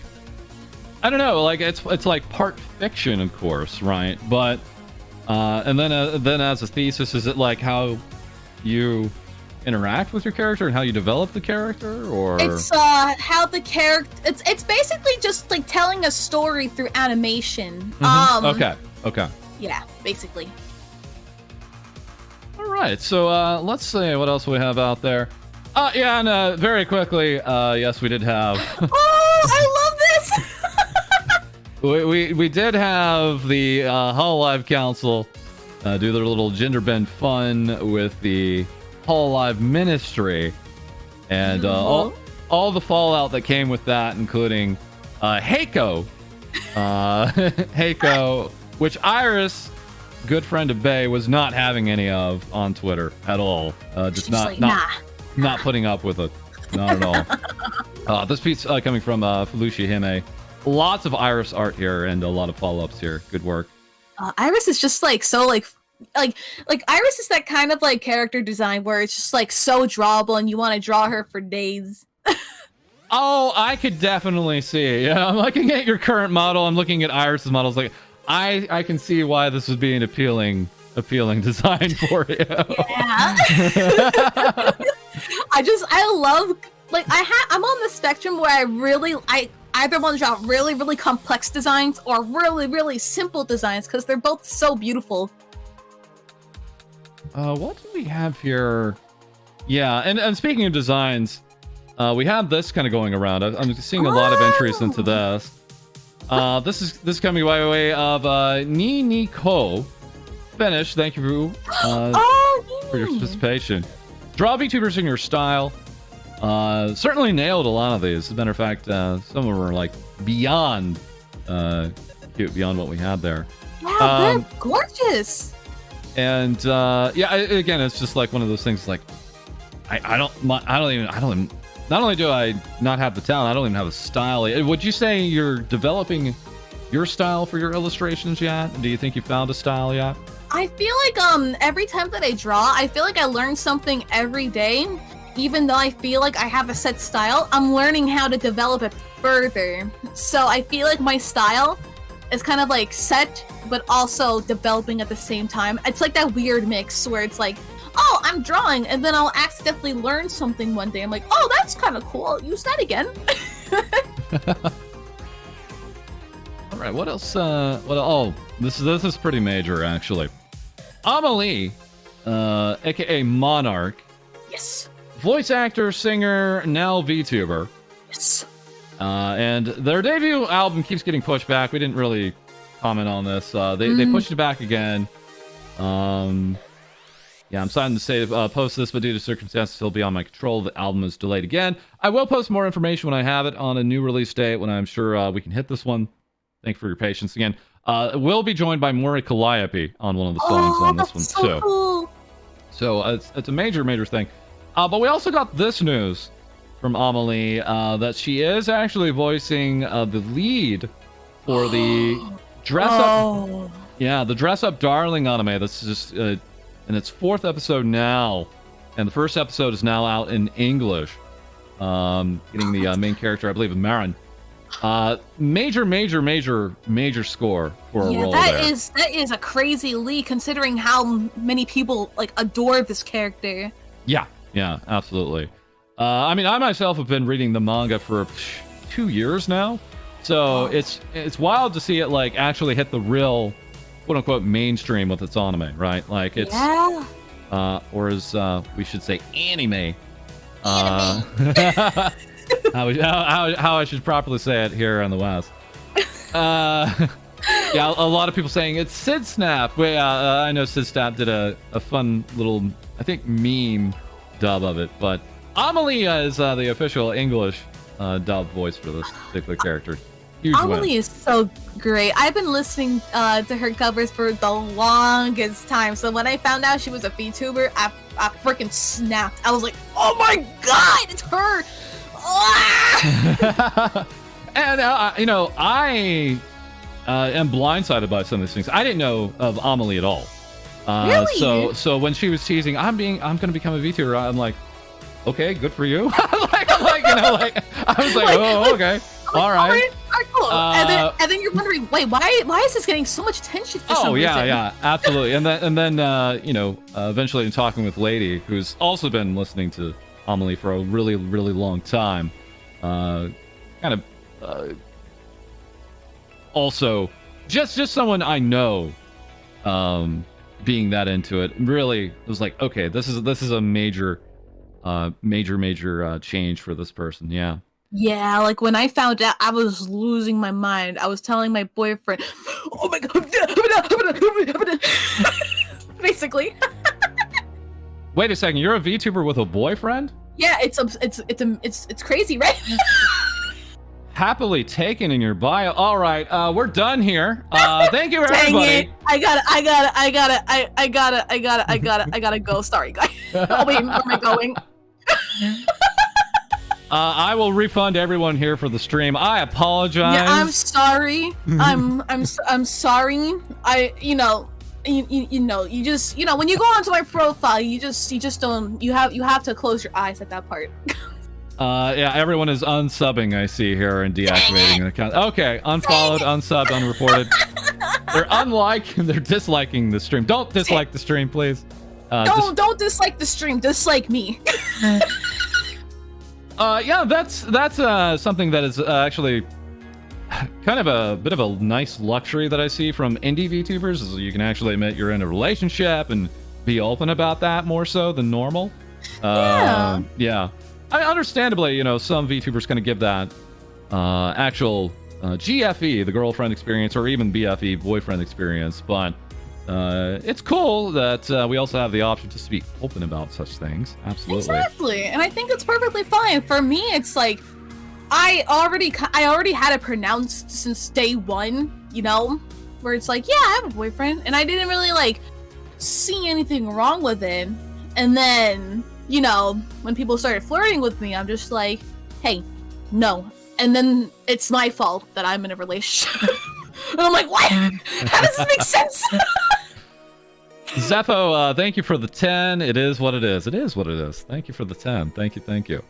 I don't know, like it's like part fiction, of course, right? But and then as a thesis, is it like how you interact with your character and how you develop the character, or it's how the character, it's basically just like telling a story through animation. Okay yeah, basically. All right, so let's see what else we have out there. Yeah, and very quickly, yes, we did have I love this. we did have the Hololive Council do their little gender bend fun with the Hololive Ministry, and all the fallout that came with that, including Hanako, which Iris, good friend of Bay, was not having any of on Twitter at all. Just not putting up with it, not at all. This piece coming from Felucia Hime. Lots of Iris art here and a lot of follow-ups here. Good work. Iris is just like so like Iris is that kind of like character design where it's just like so drawable and you want to draw her for days. Oh, I could definitely see it. Yeah, I'm looking at your current model. I'm looking at Iris's models. Like, I can see why this would be an appealing design for you. Yeah. I love, like, I'm on the spectrum where I either want to draw really, really complex designs or really, really simple designs because they're both so beautiful. What do we have here? Yeah, and speaking of designs, we have this kind of going around. I'm seeing a lot of entries into this. This is coming by way of Ni Ko. Finish. Thank you for your participation. Draw VTubers in your style. Certainly nailed a lot of these. As a matter of fact, some of them are like beyond cute, beyond what we had there. Wow, they're gorgeous. And yeah, again, it's just like one of those things. Like, I don't even. Not only do I not have the talent, I don't even have a style. Would you say you're developing your style for your illustrations yet? Do you think you found a style yet? I feel like every time that I draw, I feel like I learn something every day. Even though I feel like I have a set style, I'm learning how to develop it further. So I feel like my style is kind of like set, but also developing at the same time. It's like that weird mix where it's like, oh, I'm drawing, and then I'll accidentally learn something one day. I'm like, oh, that's kind of cool. I'll use that again. All right, what else? Oh, this is pretty major, actually. Amelie, aka Monarch. Yes. Voice actor, singer, now VTuber. Yes. And their debut album keeps getting pushed back. We didn't really comment on this. They pushed it back again. Yeah, I'm sorry to say post this, but due to circumstances still beyond my control, the album is delayed again. I will post more information when I have it on a new release date, when I'm sure we can hit this one. Thank you for your patience again. We'll be joined by Mori Calliope on one of the songs on this one, too. Cool. So it's a major thing. But we also got this news from Amelie that she is actually voicing the lead for the Dress Up... Yeah, the Dress Up Darling anime. That's just... in its 4th episode now, and the first episode is now out in English. Getting the main character, I believe, Marin. Major score for a role that there. That is a crazy lead considering how many people like adore this character. Yeah, absolutely. I mean, I myself have been reading the manga for 2 years now, so it's wild to see it like actually hit the real, quote unquote, mainstream with its anime, right? Like it's or as we should say, anime. How I should properly say it here in the West. Yeah, a lot of people saying it's Sid Snap. I know Sid Snap did a fun little, I think, meme dub of it, but Amelie is the official English dub voice for this particular character. Amelie is so great. I've been listening to her covers for the longest time. So when I found out she was a VTuber, I freaking snapped. I was like, oh my god, it's her! And, you know, I am blindsided by some of these things. I didn't know of Amelie at all. Really? So when she was teasing, I'm going to become a VTuber, I'm like, okay, good for you. I was like, oh, okay. All right, cool. And then you're wondering, wait, why is this getting so much attention for some reason? Yeah, absolutely. And then you know, eventually in talking with Lady, who's also been listening to Amelie for a really long time, kind of also just someone I know, being that into it, really was like, okay, this is a major change for this person. Yeah, like when I found out, I was losing my mind. I was telling my boyfriend, "Oh my god!" Basically. Wait a second, you're a VTuber with a boyfriend? Yeah, it's crazy, right? Happily taken in your bio. All right, we're done here. Thank you, everybody. I gotta go. Sorry, guys. Oh wait, where am I going? I will refund everyone here for the stream. I apologize. Yeah, I'm sorry. I'm sorry. You know, you just, you know, when you go onto my profile, you just don't, you have to close your eyes at that part. Yeah, everyone is unsubbing, I see here, and deactivating the account. Okay, unfollowed, unsubbed, unreported. They're disliking the stream. Don't dislike the stream, please. Don't dislike the stream. Dislike me. Yeah, that's something that is actually kind of a bit of a nice luxury that I see from indie VTubers, is you can actually admit you're in a relationship and be open about that more so than normal. Yeah. I understandably, some VTubers kind of give that actual GFE, the girlfriend experience, or even BFE, boyfriend experience, but it's cool that we also have the option to speak open about such things. Absolutely. Exactly, and I think it's perfectly fine. For me, it's like I already had it pronounced since day one, where it's like, yeah, I have a boyfriend, and I didn't really like see anything wrong with it. And then, when people started flirting with me, I'm just like, hey, no. And then it's my fault that I'm in a relationship. And I'm like, what? How does this make sense? Zepho, thank you for the 10. It is what it is. It is what it is. Thank you for the 10. Thank you.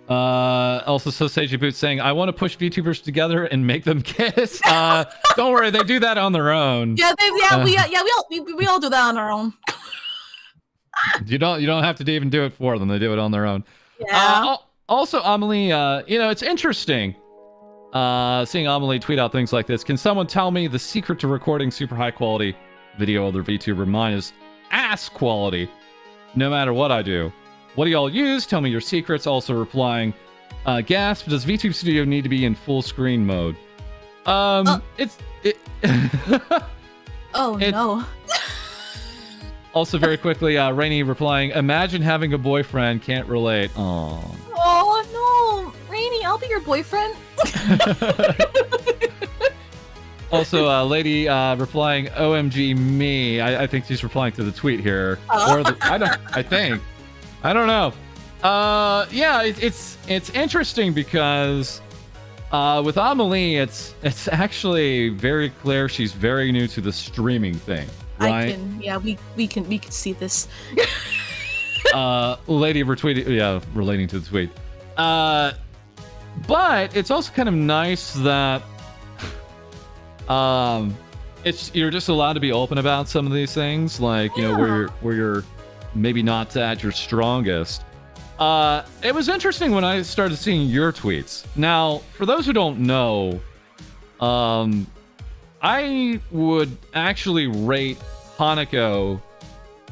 Also, so Seiji Boots saying, I want to push VTubers together and make them kiss. Don't worry, they do that on their own. We all do that on our own. You don't have to even do it for them. They do it on their own. Yeah. Also, Amelie, it's interesting seeing Amelie tweet out things like this. Can someone tell me the secret to recording super high quality video of their VTuber? Mine is ass quality, no matter what I do. What do y'all use? Tell me your secrets. Also replying, gasp, does VTube Studio need to be in full screen mode? No. Also, very quickly, Rainy replying, imagine having a boyfriend, can't relate. Aww. Oh, no. Rainy, I'll be your boyfriend. Also, lady replying, OMG me. I think she's replying to the tweet here. I don't know. Yeah, it's interesting because with Amelie, it's actually very clear she's very new to the streaming thing. Right? We can see this. Lady retweeted, relating to the tweet. But it's also kind of nice that you're just allowed to be open about some of these things, like where you're maybe not at your strongest. It was interesting when I started seeing your tweets. Now, for those who don't know, I would actually rate Hanako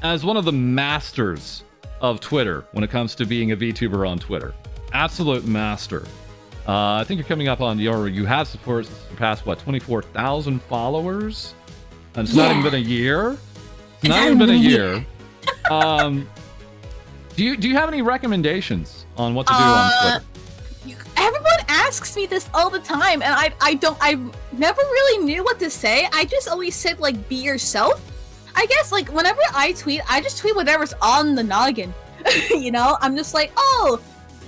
as one of the masters of Twitter when it comes to being a VTuber on Twitter. Absolute master. I think you're coming up on you have surpassed what, 24,000 followers? And it's not even been a year. It's not even been a year. Do you have any recommendations on what to do on Twitter? Everyone asks me this all the time, and I never really knew what to say. I just always said, like, be yourself. I guess, like, whenever I tweet, I just tweet whatever's on the noggin. I'm just like,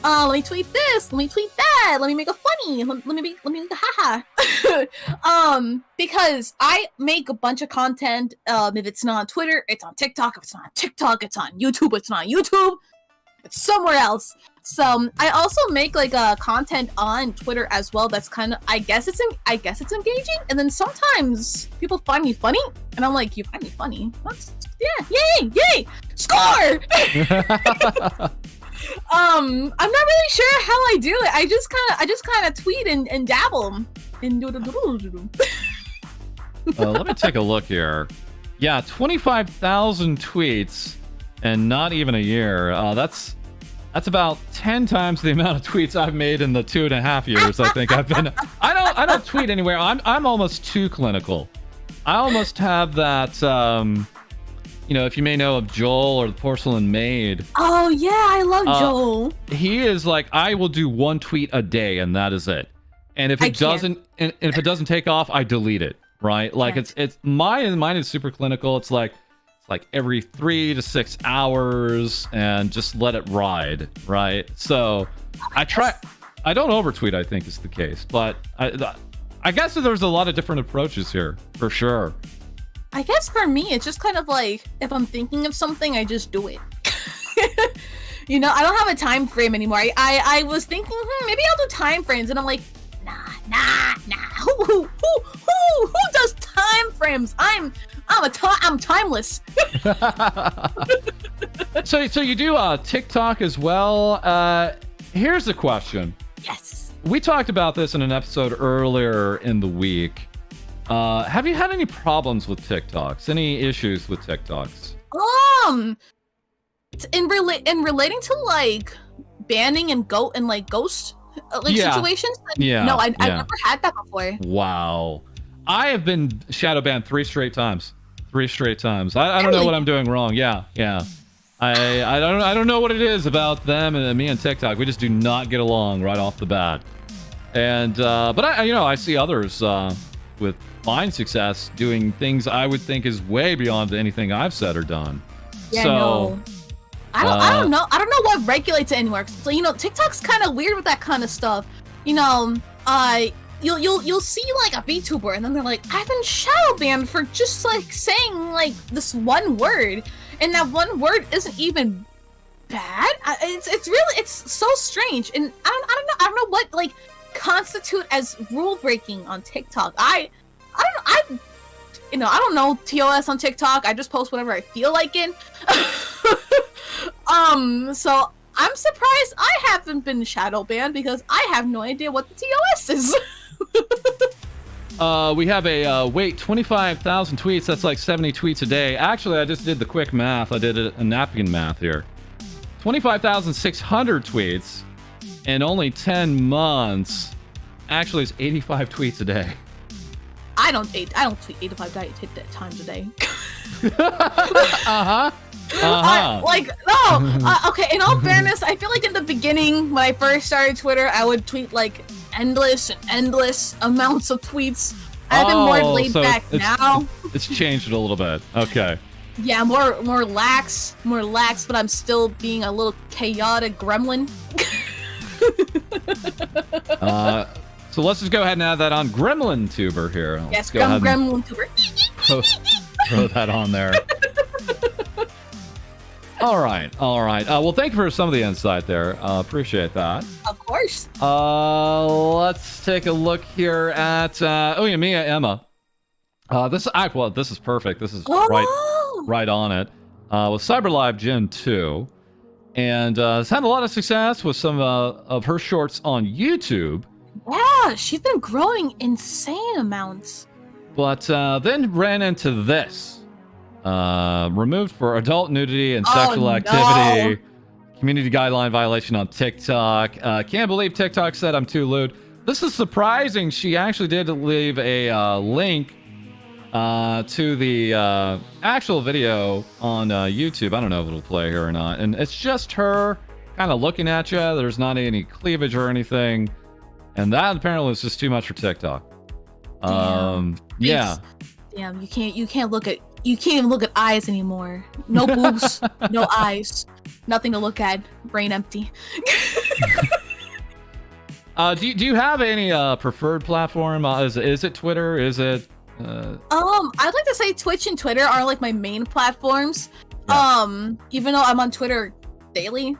let me tweet this, let me tweet that, let me make a funny, let me make a haha. Because I make a bunch of content. If it's not on Twitter, it's on TikTok. If it's not on TikTok, it's on YouTube. If it's not on YouTube, it's somewhere else. So I also make like content on Twitter as well. That's kind of, I guess it's engaging. And then sometimes people find me funny, and I'm like, you find me funny? Yay! Score! I'm not really sure how I do it. I just kind of tweet and dabble and do. Let me take a look here. Yeah, 25,000 tweets and not even a year. That's about 10 times the amount of tweets I've made in the 2.5 years I think I've been. I don't tweet anywhere. I'm almost too clinical. I almost have that. If you may know of Joel or the Porcelain Maid. Oh yeah, I love Joel. He is like, I will do one tweet a day and that is it. And if it doesn't take off, I delete it. Right? Like it's mine is super clinical. It's like every 3 to 6 hours and just let it ride, right? So I don't overtweet, I think is the case, but I guess there's a lot of different approaches here for sure. I guess for me, it's just kind of like, if I'm thinking of something, I just do it. I don't have a time frame anymore. I was thinking, maybe I'll do time frames, and I'm like, nah. Who does time frames? I'm I'm timeless. So you do TikTok as well. Here's the question. Yes. We talked about this in an episode earlier in the week. Have you had any problems with TikToks? Any issues with TikToks? In relating to like banning and ghost situations. Yeah. No, I've never had that before. Wow. I have been shadow banned 3 straight times. I don't know what I'm doing wrong. Yeah. I don't know what it is about them and me and TikTok. We just do not get along right off the bat. And but I see others with fine success doing things I would think is way beyond anything I've said or done. Yeah, so, no. I don't know. I don't know what regulates it anywhere. So TikTok's kind of weird with that kind of stuff. You'll see like a VTuber and then they're like, I've been shadow banned for just like saying like this one word, and that one word isn't even bad. It's so strange, and I don't know what like constitute as rule breaking on TikTok. I don't know TOS on TikTok. I just post whatever I feel like in. So I'm surprised I haven't been shadow banned because I have no idea what the TOS is. We have a 25,000 tweets. That's like 70 tweets a day. Actually, I just did the quick math. I did a napkin math here. 25,600 tweets in only 10 months. Actually, it's 85 tweets a day. I don't tweet 85 times a day. Okay, in all fairness, I feel like in the beginning, when I first started Twitter, I would tweet like endless amounts of tweets. I've been more laid back now. It's changed a little bit. Okay. Yeah, more lax, but I'm still being a little chaotic gremlin. So let's just go ahead and add that on Gremlin Tuber here. Yes, Gremlin Tuber. Throw that on there. All right. Well, thank you for some of the insight there. Appreciate that. Of course. Let's take a look here at Mia Emma. This is perfect. This is right on it. With CyberLive Gen 2, and has had a lot of success with some of her shorts on YouTube. Yeah, she's been growing insane amounts. But then ran into this. Removed for adult nudity and sexual activity. Community guideline violation on TikTok. Can't believe TikTok said I'm too lewd. This is surprising. She actually did leave a link to the actual video on YouTube. I don't know if it'll play here or not. And it's just her kind of looking at you. There's not any cleavage or anything. And that apparently was just too much for TikTok. Yeah. Damn, you can't even look at eyes anymore. No boobs, no eyes, nothing to look at. Brain empty. Do you have any preferred platform? Is it Twitter? Is it? I'd like to say Twitch and Twitter are like my main platforms. Yeah. Even though I'm on Twitter daily.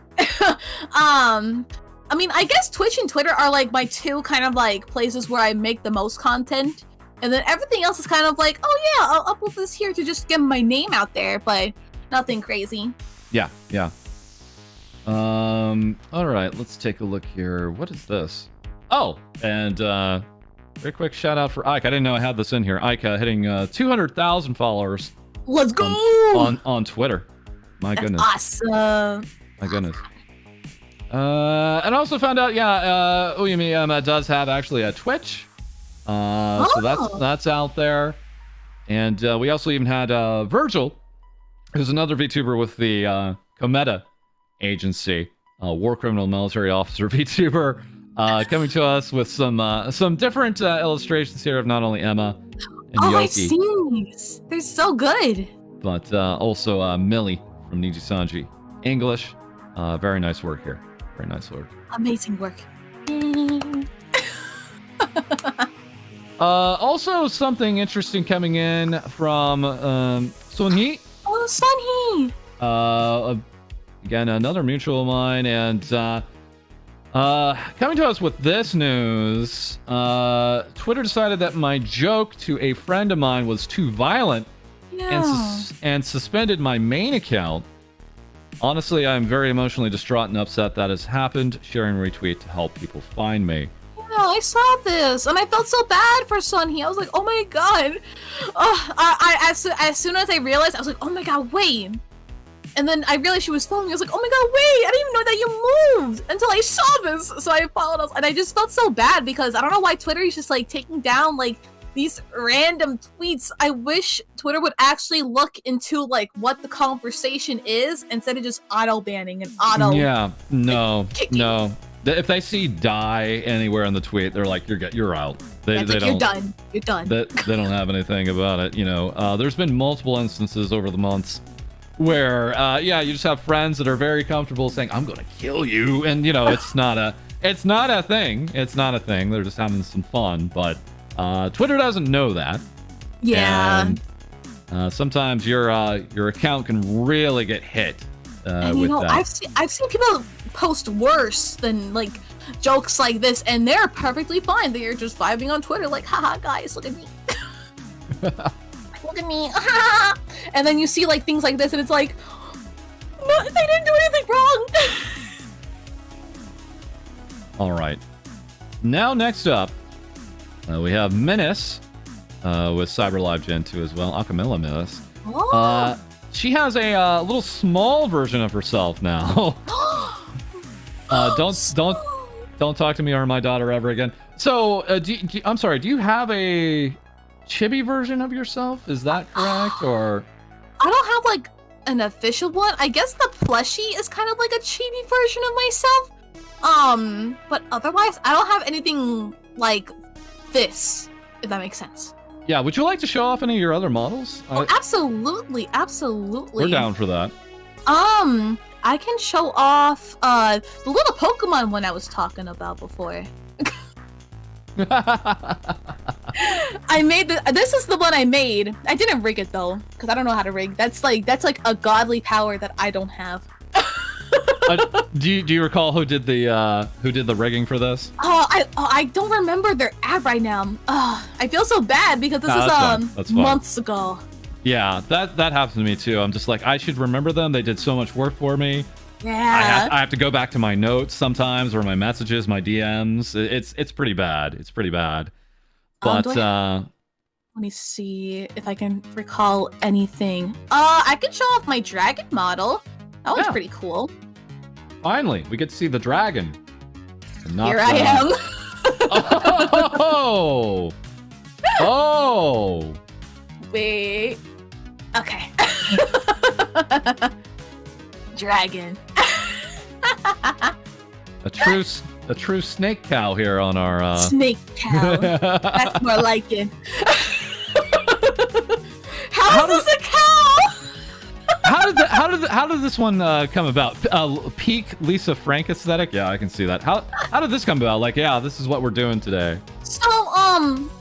I mean, I guess Twitch and Twitter are like my two kind of like places where I make the most content. And then everything else is kind of like, oh yeah, I'll upload this here to just get my name out there, but nothing crazy. Yeah. All right, let's take a look here. What is this? Oh, and very quick shout out for Ike. I didn't know I had this in here. Ike hitting 200,000 followers. Let's go! On Twitter. That's goodness. Awesome. My goodness. And I also found out, Uyumi does have actually a Twitch. So that's out there. And we also even had Virgil, who's another VTuber with the Cometa agency, war criminal military officer VTuber, coming to us with some different illustrations here of not only Emma and Yoki. I've seen these. They're so good. But also Millie from Niji Sanji. English. Very nice work here. Very nice work. Amazing work. Also, something interesting coming in from Sunhee. Oh, Sunhee! Again, another mutual of mine, and coming to us with this news, Twitter decided that my joke to a friend of mine was too violent, and suspended my main account. Honestly, I'm very emotionally distraught and upset that has happened. Sharing retweet to help people find me. Yeah, I saw this, and I felt so bad for Sunhee. I was like, oh my god. As soon as I realized, I was like, oh my god, wait. And then I realized she was following me. I was like, oh my god, wait, I didn't even know that you moved until I saw this. So I followed us, and I just felt so bad because I don't know why Twitter is just like taking down like these random tweets. I wish Twitter would actually look into like what the conversation is instead of just auto banning and auto. Yeah, no. If they see die anywhere in the tweet, they're like, you're out. They don't. You're done. You're done. They don't have anything about it. You know, there's been multiple instances over the months where, you just have friends that are very comfortable saying, "I'm gonna kill you," and you know, it's not a thing. It's not a thing. They're just having some fun, but Twitter doesn't know that. Yeah. And, sometimes your account can really get hit. And you know, I've seen people post worse than like jokes like this, and they're perfectly fine. They're just vibing on Twitter, like, haha, guys, look at me. Look at me. And then you see like things like this, and it's like, no, they didn't do anything wrong. All right. Now, next up, we have Menace with Cyber Live Gen 2 as well. Akamilla Menace. Oh. She has a little small version of herself now. Don't talk to me or my daughter ever again. So, I'm sorry. Do you have a chibi version of yourself? Is that correct, or? I don't have like an official one. I guess the plushie is kind of like a chibi version of myself. But otherwise, I don't have anything like this. If that makes sense. Yeah, would you like to show off any of your other models? Oh, absolutely. We're down for that. I can show off the little Pokemon one I was talking about before. I made this is the one I made. I didn't rig it though, because I don't know how to rig. That's like a godly power that I don't have. Do you recall who did the rigging for this? I don't remember their ad right now. I feel so bad because this is months ago. Yeah, that happened to me too. I'm just like, I should remember them. They did so much work for me. Yeah. I have to go back to my notes sometimes, or my messages, my DMs. It's pretty bad. It's pretty bad. But let me see if I can recall anything. I can show off my dragon model. That one's pretty cool. Finally, we get to see the dragon. Here I am. Oh! Wait. Okay. Dragon. A true snake cow here on our snake cow. That's more like it. How is this a cow? How did this one come about? Peak Lisa Frank aesthetic? Yeah, I can see that. How did this come about? Like, yeah, this is what we're doing today. So,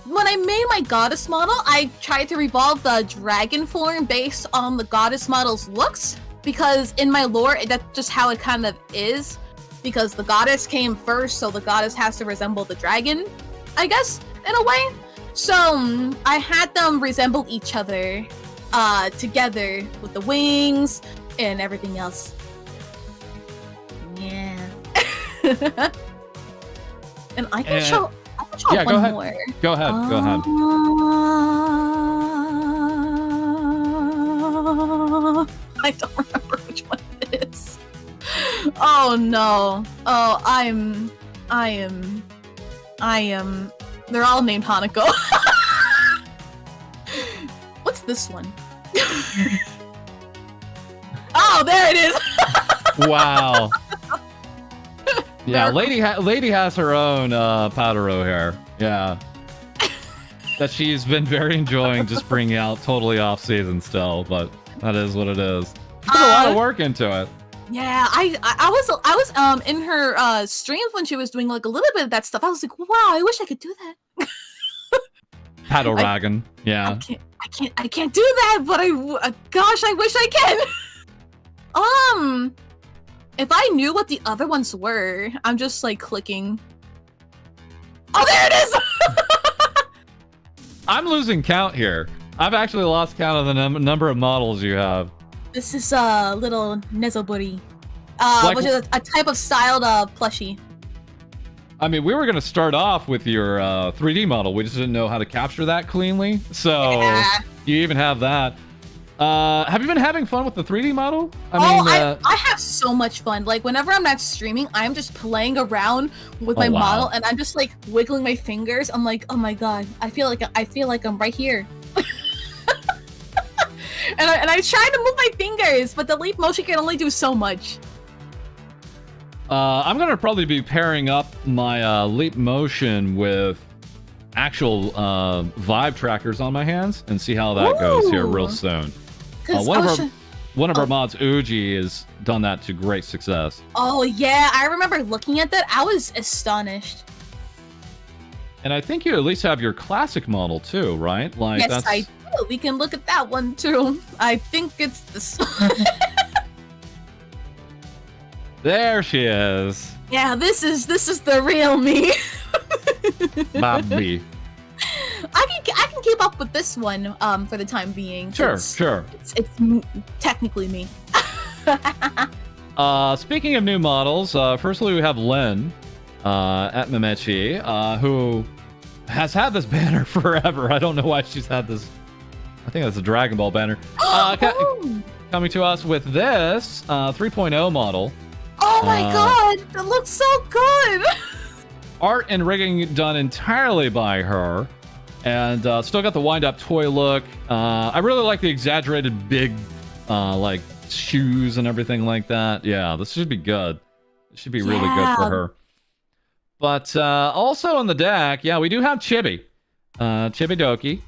when I made my goddess model, I tried to revolve the dragon form based on the goddess model's looks, because in my lore, that's just how it kind of is. Because the goddess came first, so the goddess has to resemble the dragon, I guess, in a way. So, I had them resemble each other together with the wings and everything else. Yeah. And I can show yeah, one more. Go ahead. I don't remember which one it is. Oh no. Oh, I am. They're all named Hanako. What's this one? Oh, there it is. Wow. Yeah, lady has her own Powdero hair. Yeah. That she's been very enjoying just bringing out totally off season still, but that is what it is. She put a lot of work into it. Yeah, I was in her streams when she was doing like a little bit of that stuff. I was like, wow, I wish I could do that. Padoragon. Yeah. I can't do that, but gosh, I wish I can. If I knew what the other ones were, I'm just like clicking. Oh, there it is! I'm losing count here. I've actually lost count of the number of models you have. This is little Nezoburi, Like- which is a type of styled plushie. I mean, we were going to start off with your 3D model. We just didn't know how to capture that cleanly. So Yeah. you even have that. Have you been having fun with the 3D model? I have so much fun. Like, whenever I'm not streaming, I'm just playing around with my wow. model, and I'm just like wiggling my fingers. I'm like, oh my god, I feel like I'm right here. and I try to move my fingers, but the leap motion can only do so much. I'm going to probably be pairing up my leap motion with actual vibe trackers on my hands and see how that goes here real soon. One of our mods, Uji, has done that to great success. Oh yeah, I remember looking at that. I was astonished. And I think you at least have your classic model too, right? Like Yes, I do. We can look at that one too. I think it's this one. There she is. Yeah, this is the real me. Bobby. I can keep up with this one for the time being. Sure. It's technically me. Speaking of new models, firstly we have Lynn at Memechi, who has had this banner forever. I don't know why she's had this. I think that's a Dragon Ball banner. Coming to us with this 3.0 model. Oh my god, that looks so good! Art and rigging done entirely by her. And still got the wind-up toy look. I really like the exaggerated big, like, shoes and everything like that. Yeah, this should be good. This should be really good for her. But also on the deck, yeah, we do have Chibi. Chibidoki.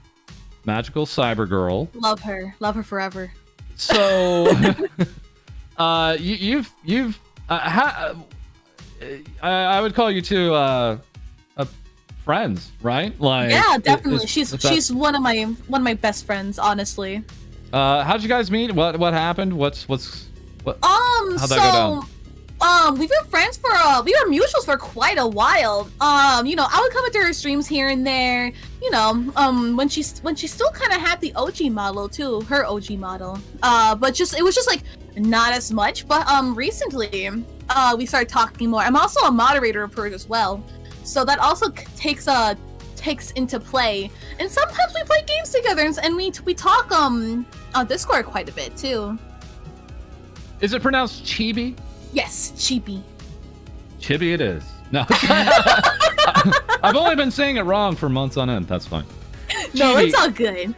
Magical Cyber Girl. Love her forever. So, I would call you two friends, right? Like, yeah, definitely. She's one of my best friends, honestly. How'd you guys meet? What happened? How'd that go down? We've been friends for we were mutuals for quite a while. You know, I would come into her streams here and there. You know, when she still kind of had the OG model too, her OG model. But it was just like not as much. But recently, we started talking more. I'm also a moderator of hers as well, so that also takes into play. And sometimes we play games together, and we talk on Discord quite a bit too. Is it pronounced Chibi? Yes, Chibi. Chibi it is. No. I've only been saying it wrong for months on end. That's fine. No, it's all good.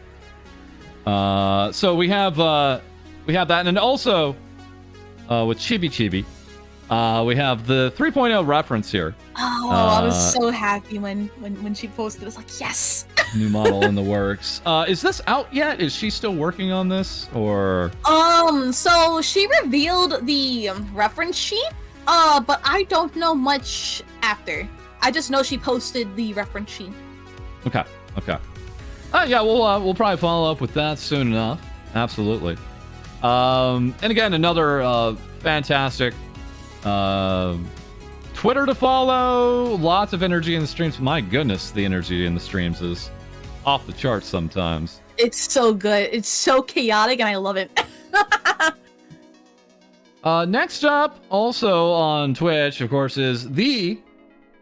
So we have that, and also with Chibi, we have the 3.0 reference here. Oh, I was so happy when she posted. It's like, yes. New model in the works. Is this out yet? Is she still working on this, or? So she revealed the reference sheet. But I don't know much after. I just know she posted the reference sheet. Okay. Yeah, we'll probably follow up with that soon enough. Absolutely. And again, another fantastic Twitter to follow. Lots of energy in the streams. My goodness, the energy in the streams is off the charts sometimes. It's so good. It's so chaotic, and I love it. Next up, also on Twitch, of course, is the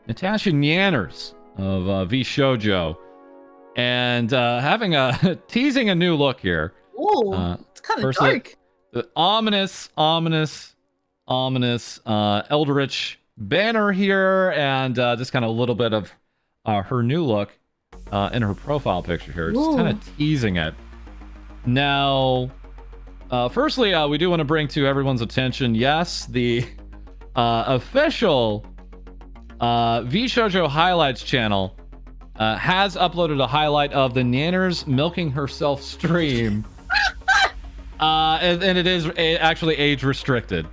Natasha Nyanners of Vshoujo, and teasing a new look here. Ooh, it's kind of dark. The ominous Eldritch banner here, and just kind of a little bit of her new look in her profile picture here. Just kind of teasing it. Now, firstly, we do want to bring to everyone's attention, yes, the official Vshoujo Highlights channel has uploaded a highlight of the Nanners milking herself stream. And it is actually age restricted.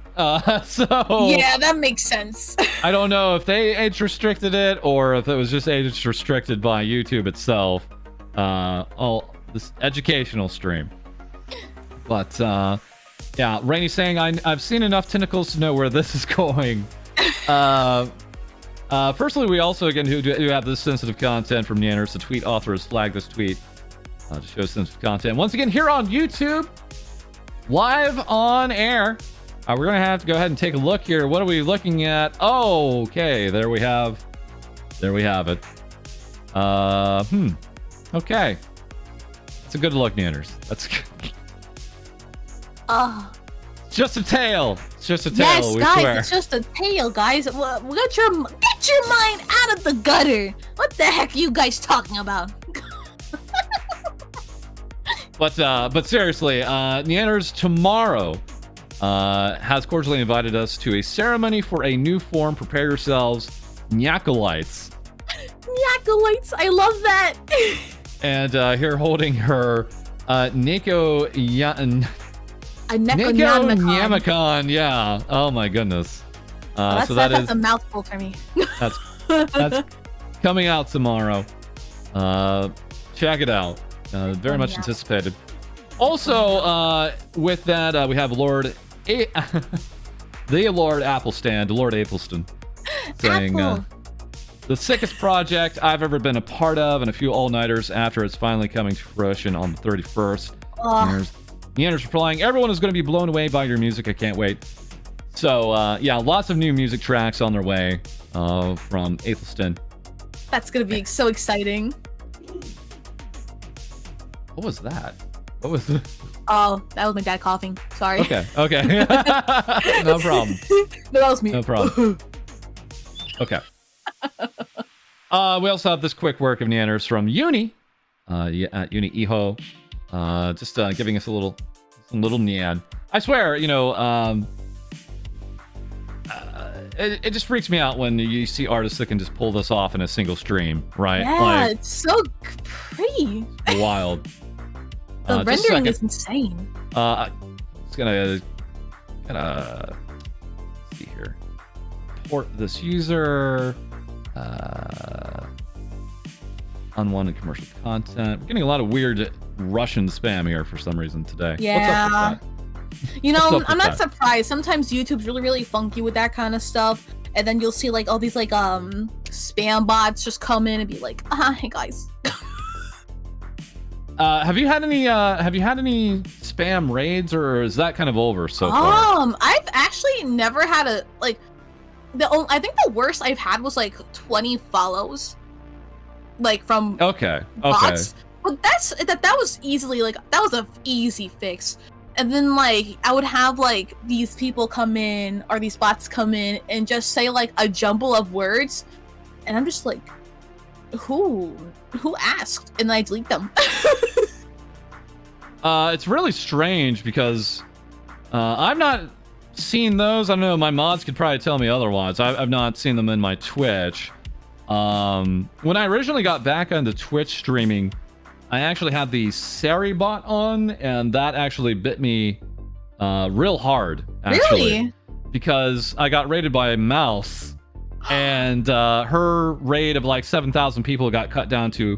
So yeah, that makes sense. I don't know if they age restricted it or if it was just age restricted by YouTube itself. This educational stream. But yeah, Rainey saying I've seen enough tentacles to know where this is going. Firstly, we also again do have this sensitive content from Nanners. The tweet author has flagged this tweet to show some content. Once again, here on YouTube, live on air. We're going to have to go ahead and take a look here. What are we looking at? Oh, okay. There we have it. Okay. It's a good look, Nanners. That's good. Just a tail. It's just a tail. Yes, we guys, swear. it's just a tail, guys. Get your mind out of the gutter. What the heck are you guys talking about? But seriously, Nanners tomorrow has cordially invited us to a ceremony for a new form. Prepare yourselves, Nyakolites. Nyakolites, I love that. And here holding her Neko Nyamacon. Yeah. Oh my goodness. That's a mouthful for me. That's coming out tomorrow. Check it out. Very much anticipated. Also, with that, we have the Lord Applestan, Lord Appleston, saying the sickest project I've ever been a part of, and a few all-nighters after it's finally coming to fruition on the 31st. Neander's replying, everyone is going to be blown away by your music. I can't wait. So, yeah, lots of new music tracks on their way from Appleston. That's going to be so exciting. What was that? What was it? Oh, that was my dad coughing. Sorry. Okay. No problem. No, that was me. No problem. Okay. We also have this quick work of Neanders from Uni. At Uni Eho. Just giving us a little Nean. I swear, it just freaks me out when you see artists that can just pull this off in a single stream, right? Yeah, it's so pretty. Wild. The rendering is insane. It's gonna see here. Port this user. Unwanted commercial content. We're getting a lot of weird Russian spam here for some reason today. Yeah. What's up with that? You know, I'm not surprised. Sometimes YouTube's really funky with that kind of stuff. And then you'll see like all these like spam bots just come in and be like, hey guys. Have you had any spam raids, or is that kind of over so far? I've actually never had a like I think the worst I've had was like 20 follows. Like from bots. But that was easily like that was a easy fix. And then like I would have like these people come in or these bots come in and just say like a jumble of words, and I'm just like, who asked? And I delete them. It's really strange because I've not seen those. I don't know, my mods could probably tell me otherwise. I've not seen them in my Twitch. When I originally got back onto Twitch streaming, I actually had the Sari bot on, and that actually bit me real hard, actually. Really? Because I got raided by a mouse, and her raid of like 7,000 people got cut down to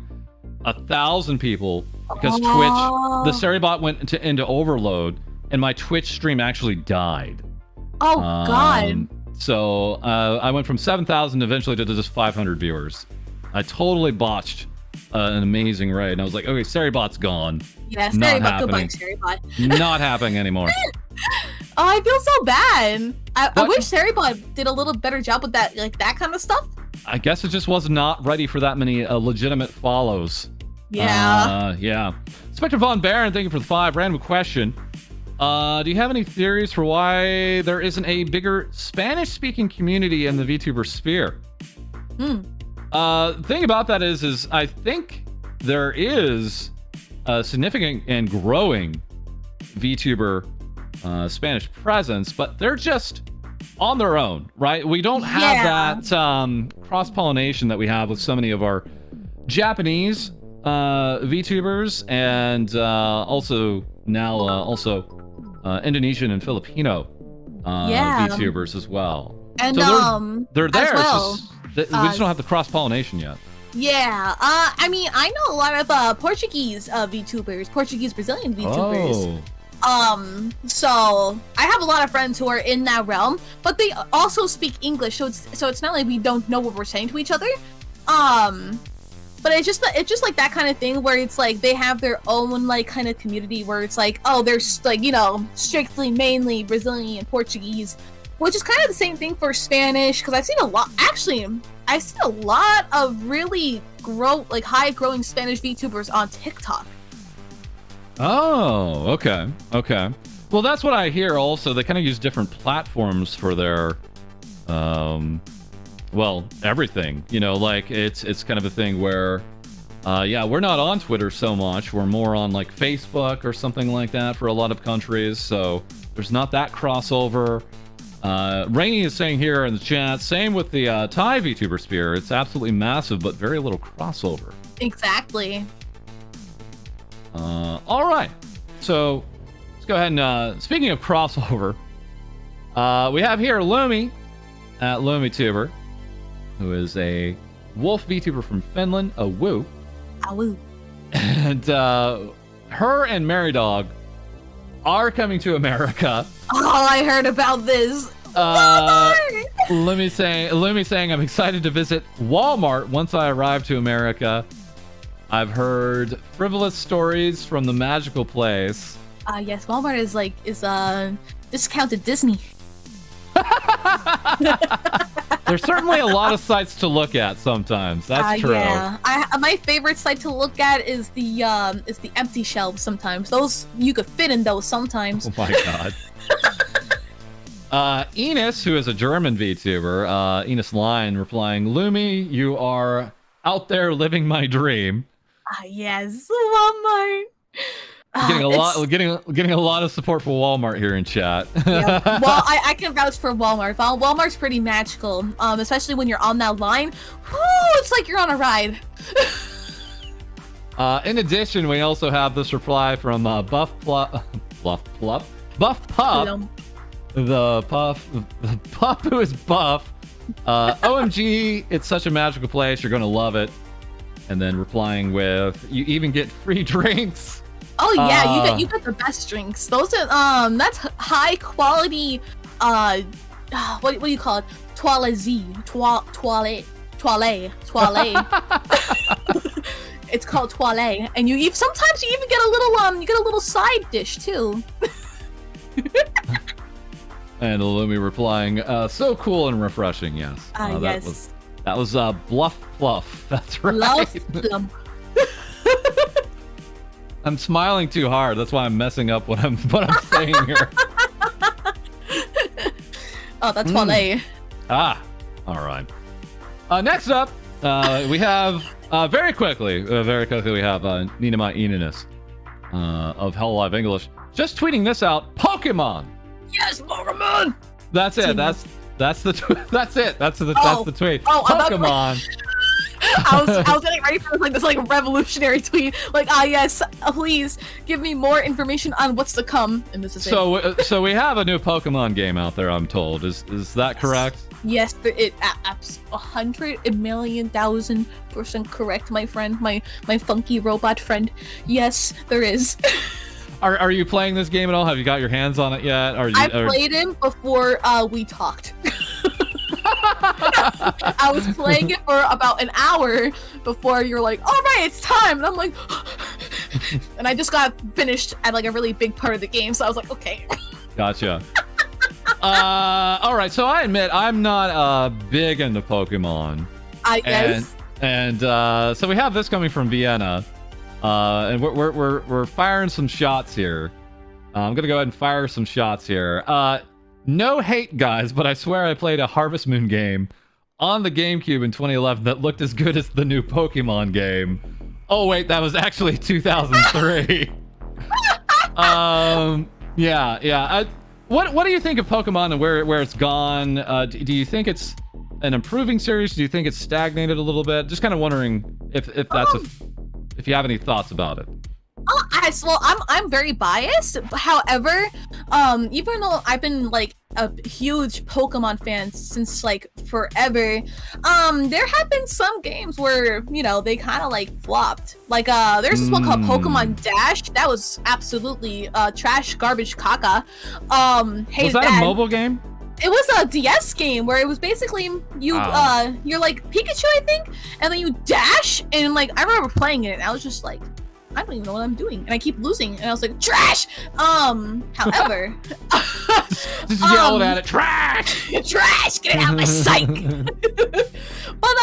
1,000 people because Twitch, the Sari bot went into overload, and my Twitch stream actually died. Oh, God. So I went from 7,000 eventually to just 500 viewers. I totally botched an amazing raid, and I was like, okay, Saribot's gone. Yeah, Saribot, goodbye, Saribot. Not happening anymore. Oh, I feel so bad. I wish Saribot did a little better job with that, like that kind of stuff. I guess it just was not ready for that many legitimate follows. Yeah. Yeah. Spectre Von Baron, thank you for the 5. Random question. Do you have any theories for why there isn't a bigger Spanish-speaking community in the VTuber sphere? Thing about that is I think there is a significant and growing VTuber Spanish presence, but they're just on their own, right? We don't have that cross-pollination that we have with so many of our Japanese VTubers, and also now Indonesian and Filipino VTubers as well. And so they're there. Well, we just don't have the cross-pollination yet. Yeah. I mean, I know a lot of Portuguese VTubers, Portuguese Brazilian VTubers. So I have a lot of friends who are in that realm, but they also speak English, so it's not like we don't know what we're saying to each other. But it's just like that kind of thing where it's like they have their own like kind of community where it's like, oh, there's like, you know, strictly mainly Brazilian and Portuguese, which is kind of the same thing for Spanish, because I've seen a lot of really high growing Spanish VTubers on TikTok. Oh, okay. Well, that's what I hear also. They kind of use different platforms for their well, everything, you know, like it's kind of a thing where yeah, we're not on Twitter so much. We're more on like Facebook or something like that for a lot of countries, so there's not that crossover. Rainy is saying here in the chat, same with the Thai VTuber sphere. It's absolutely massive, but very little crossover. Exactly. All right, so let's go ahead and speaking of crossover, we have here Lumi at LumiTuber, who is a wolf VTuber from Finland, a woo. A woo. And her and Mary Dog are coming to America. Oh, I heard about this. Lumi saying, I'm excited to visit Walmart once I arrive to America. I've heard frivolous stories from the magical place. Yes, Walmart is discounted Disney. There's certainly a lot of sites to look at sometimes. That's true. Yeah, my favorite site to look at is the empty shelves. Sometimes those you could fit in those. Sometimes. Oh my god. Enos, who is a German VTuber, Enos Line, replying, "Lumi, you are out there living my dream." Yes, Walmart. Getting a lot of support for Walmart here in chat. Yeah. Well, I can vouch for Walmart. Walmart's pretty magical, especially when you're on that line. Whoo, it's like you're on a ride. In addition, we also have this reply from Buff Pup. The Pup who is buff. OMG, it's such a magical place. You're gonna love it. And then replying with, you even get free drinks. Oh yeah, you get the best drinks. Those are that's high quality. What do you call it? Toilet. It's called toilet, and sometimes you even get a little side dish too. And Lumi replying, so cool and refreshing. Yes. Yes. That was Bluff Fluff. That's right. Love I'm smiling too hard. That's why I'm messing up what I'm saying here. Oh, that's funny. All right. Next up, we have very quickly we have Ninama Inanis of Hell Live English just tweeting this out. Pokemon. Yes, Pokemon. That's it. That's the that's it. That's the tweet. Oh, Pokemon. I was getting ready for this revolutionary tweet. Yes, please give me more information on what's to come. And this is so we have a new Pokemon game out there, I'm told. Is that correct? Yes, it 100,000,000% correct, my friend, my funky robot friend. Yes, there is. Are you playing this game at all? Have you got your hands on it yet? I played it before we talked. I was playing it for about an hour before you're like, all right, it's time. And I'm like, and I just got finished at a really big part of the game. So I was like, okay. Gotcha. All right. So I admit I'm not big into Pokemon. I guess. And so we have this coming from Vienna. And we're firing some shots here. I'm gonna go ahead and fire some shots here. No hate, guys, but I swear I played a Harvest Moon game on the GameCube in 2011 that looked as good as the new Pokemon game. Oh wait, that was actually 2003. Yeah. What do you think of Pokemon and where it's gone? Do you think it's an improving series? Do you think it's stagnated a little bit? Just kind of wondering if that's if you have any thoughts about it. Well, I'm very biased. However, even though I've been a huge Pokemon fan since forever, there have been some games where they kind of flopped. There's this one called Pokemon Dash that was absolutely trash, garbage, caca. Was that a mobile game? It was a DS game where it was basically you're like Pikachu, I think, and then you dash, and like I remember playing it, and I was just like, I don't even know what I'm doing, and I keep losing, and I was like, trash. However, just yelled at it, trash, trash, get it out of my sight. But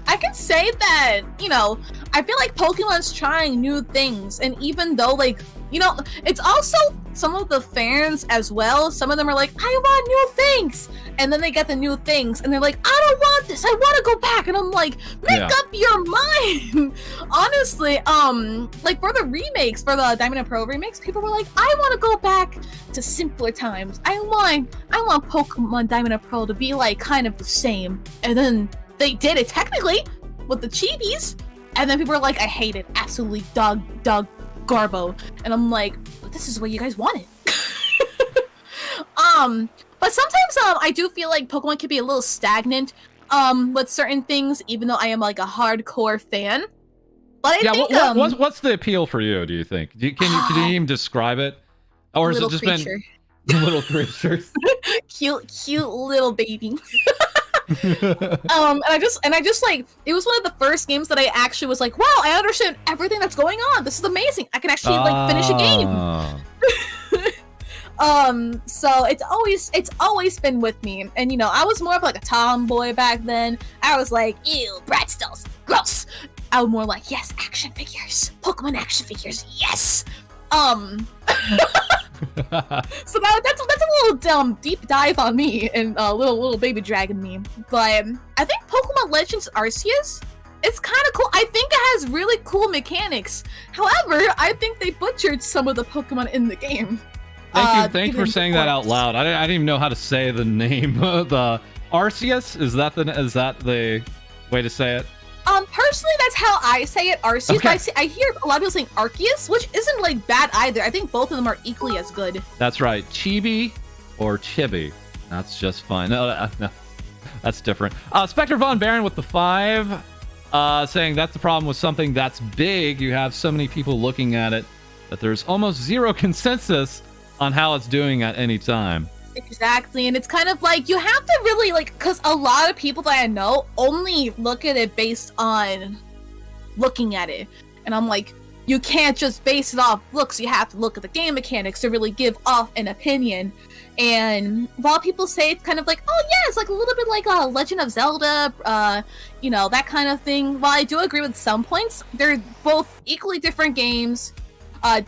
I can say that, you know, I feel like Pokemon's trying new things, and even though, like, you know, it's also some of the fans as well. Some of them are like, I want new things, and then they get the new things, and they're like, I don't want this, I want to go back, and I'm like, make up your mind. Honestly, like for the remakes, for the Diamond and Pearl remakes, people were like, I want to go back to simpler times. I want Pokemon Diamond and Pearl to be like kind of the same, and then they did it technically with the chibis, and then people were like, I hate it, absolutely dog garbo, and I'm like, but this is what you guys wanted. But sometimes I do feel like Pokemon can be a little stagnant with certain things, even though I am like a hardcore fan. But I think what's the appeal for you, do you think? Can you even describe it? Or has it just creature. Been little creatures? cute little baby. And I just like, it was one of the first games that I actually was like, wow, I understand everything that's going on. This is amazing. I can actually like finish a game. So it's always been with me. And you know, I was more of like a tomboy back then. I was like, ew, Bratz dolls, gross. I was more like, yes, action figures, Pokemon action figures, yes. So that's a little deep dive on me and little baby dragon me. But I think Pokemon Legends Arceus, it's kind of cool. I think it has really cool mechanics. However, I think they butchered some of the Pokemon in the game. Thank you for saying that out loud. I didn't even know how to say the name. The Arceus, is that the way to say it? Personally, that's how I say it, Arceus. Okay. But I hear a lot of people saying Arceus, which isn't like bad either. I think both of them are equally as good. That's right, Chibi or Chibi. That's just fine. No, that's different. Spectre Von Baron with the 5, saying that's the problem with something that's big. You have so many people looking at it that there's almost zero consensus on how it's doing at any time. Exactly, and it's kind of like you have to really like, because a lot of people that I know only look at it based on looking at it, and I'm like, you can't just base it off looks. You have to look at the game mechanics to really give off an opinion. And while people say it's kind of like, oh yeah, it's like a little bit like a Legend of Zelda, you know, that kind of thing. While I do agree with some points, they're both equally different games,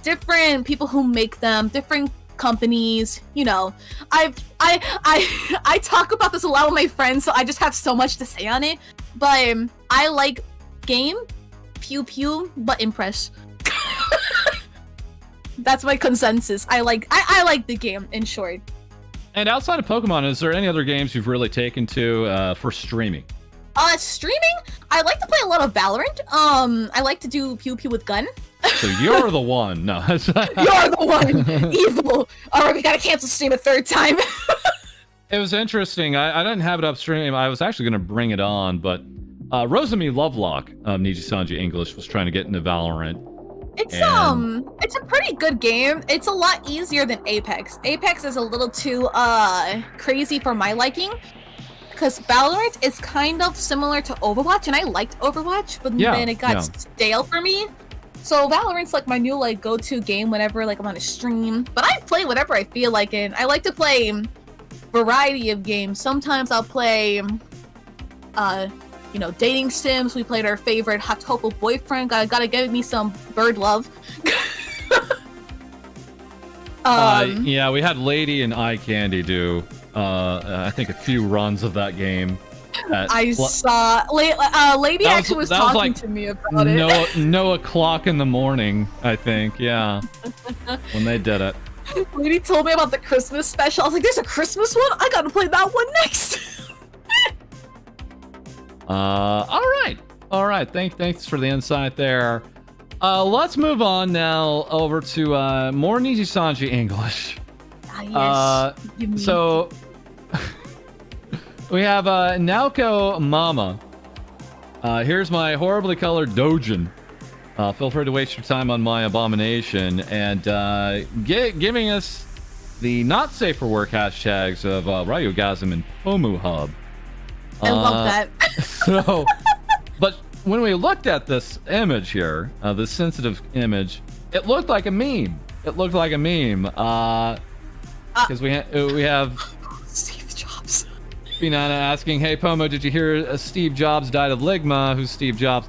different people who make them, different companies. You know, I talk about this a lot with my friends, so I just have so much to say on it. But I like game, pew pew, but impress. That's my consensus. I like the game, in short. And outside of Pokemon, is there any other games you've really taken to for streaming? Streaming? I like to play a lot of Valorant. I like to do pew pew with gun. So you're the one. No. You're the one. Evil. Alright, we gotta cancel stream a third time. It was interesting. I didn't have it upstream. I was actually going to bring it on, but Rosemi Lovelock, Niji-Sanji English, was trying to get into Valorant. It's a pretty good game. It's a lot easier than Apex. Apex is a little too crazy for my liking, because Valorant is kind of similar to Overwatch, and I liked Overwatch, but then it got stale for me. So Valorant's like my new like go-to game whenever like I'm on a stream. But I play whatever I feel like it. I like to play variety of games. Sometimes I'll play you know, dating sims. We played our favorite Hatopo boyfriend. Gotta give me some bird love. Yeah, we had Lady and Eye Candy do I think a few runs of that game. I saw Lady actually was talking like to me about it. No o'clock in the morning, I think. Yeah, when they did it. Lady told me about the Christmas special. I was like, "There's a Christmas one. I gotta play that one next." All right. Thanks for the insight there. Let's move on now over to more Niji-Sanji English. Yes. So we have Naoko Mama. Here's my horribly colored Dojin. Feel free to waste your time on my abomination, and giving us the not safe for work hashtags of Ryugasm and Pomu Hub. I love that. So, but when we looked at this image here, this sensitive image, it looked like a meme. It looked like a meme. Because we have Steve Jobs. Binana asking, "Hey Pomo, did you hear Steve Jobs died of ligma? Who's Steve Jobs?"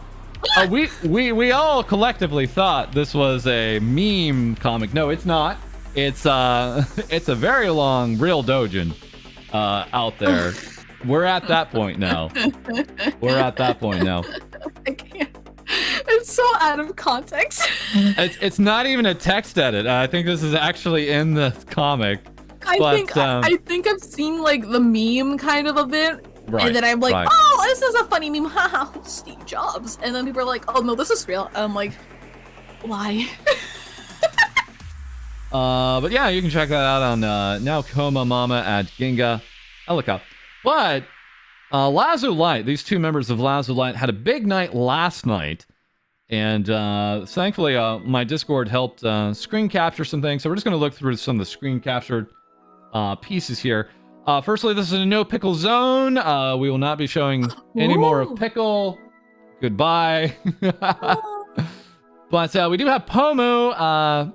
We all collectively thought this was a meme comic. No, it's not. It's a very long real dojin out there. We're at that point now. I can't. It's so out of context. It's not even a text edit. I think this is actually in the comic. I think I've seen like the meme kind of it. Right, and then I'm like, right. Oh, this is a funny meme. Haha, Steve Jobs. And then people are like, oh no, this is real. And I'm like, why? But yeah, you can check that out on Now Coma Mama at Ginga Elika. But Lazo Light, these two members of Lazo Light had a big night last night. And thankfully, my Discord helped screen capture some things. So we're just going to look through some of the screen captured pieces here. Firstly, this is a no pickle zone. We will not be showing any more of Pickle. Goodbye. But we do have Pomu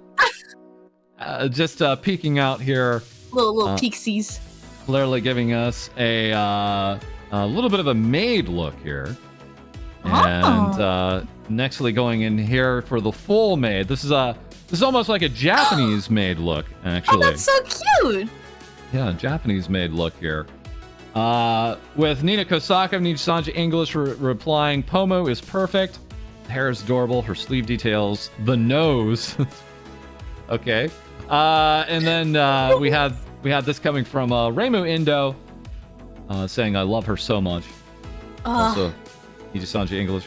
just peeking out here. Little peeksies. Clearly giving us a little bit of a maid look here. And nextly going in here for the full maid. This is almost like a Japanese maid look, actually. Oh, that's so cute. Yeah, Japanese maid look here. With Nina Kosaka of Nijisanji English replying, Pomo is perfect. The hair is adorable. Her sleeve details. The nose. Okay. And then we had this coming from Reimu Indo saying, I love her so much. Also, Nijisanji English.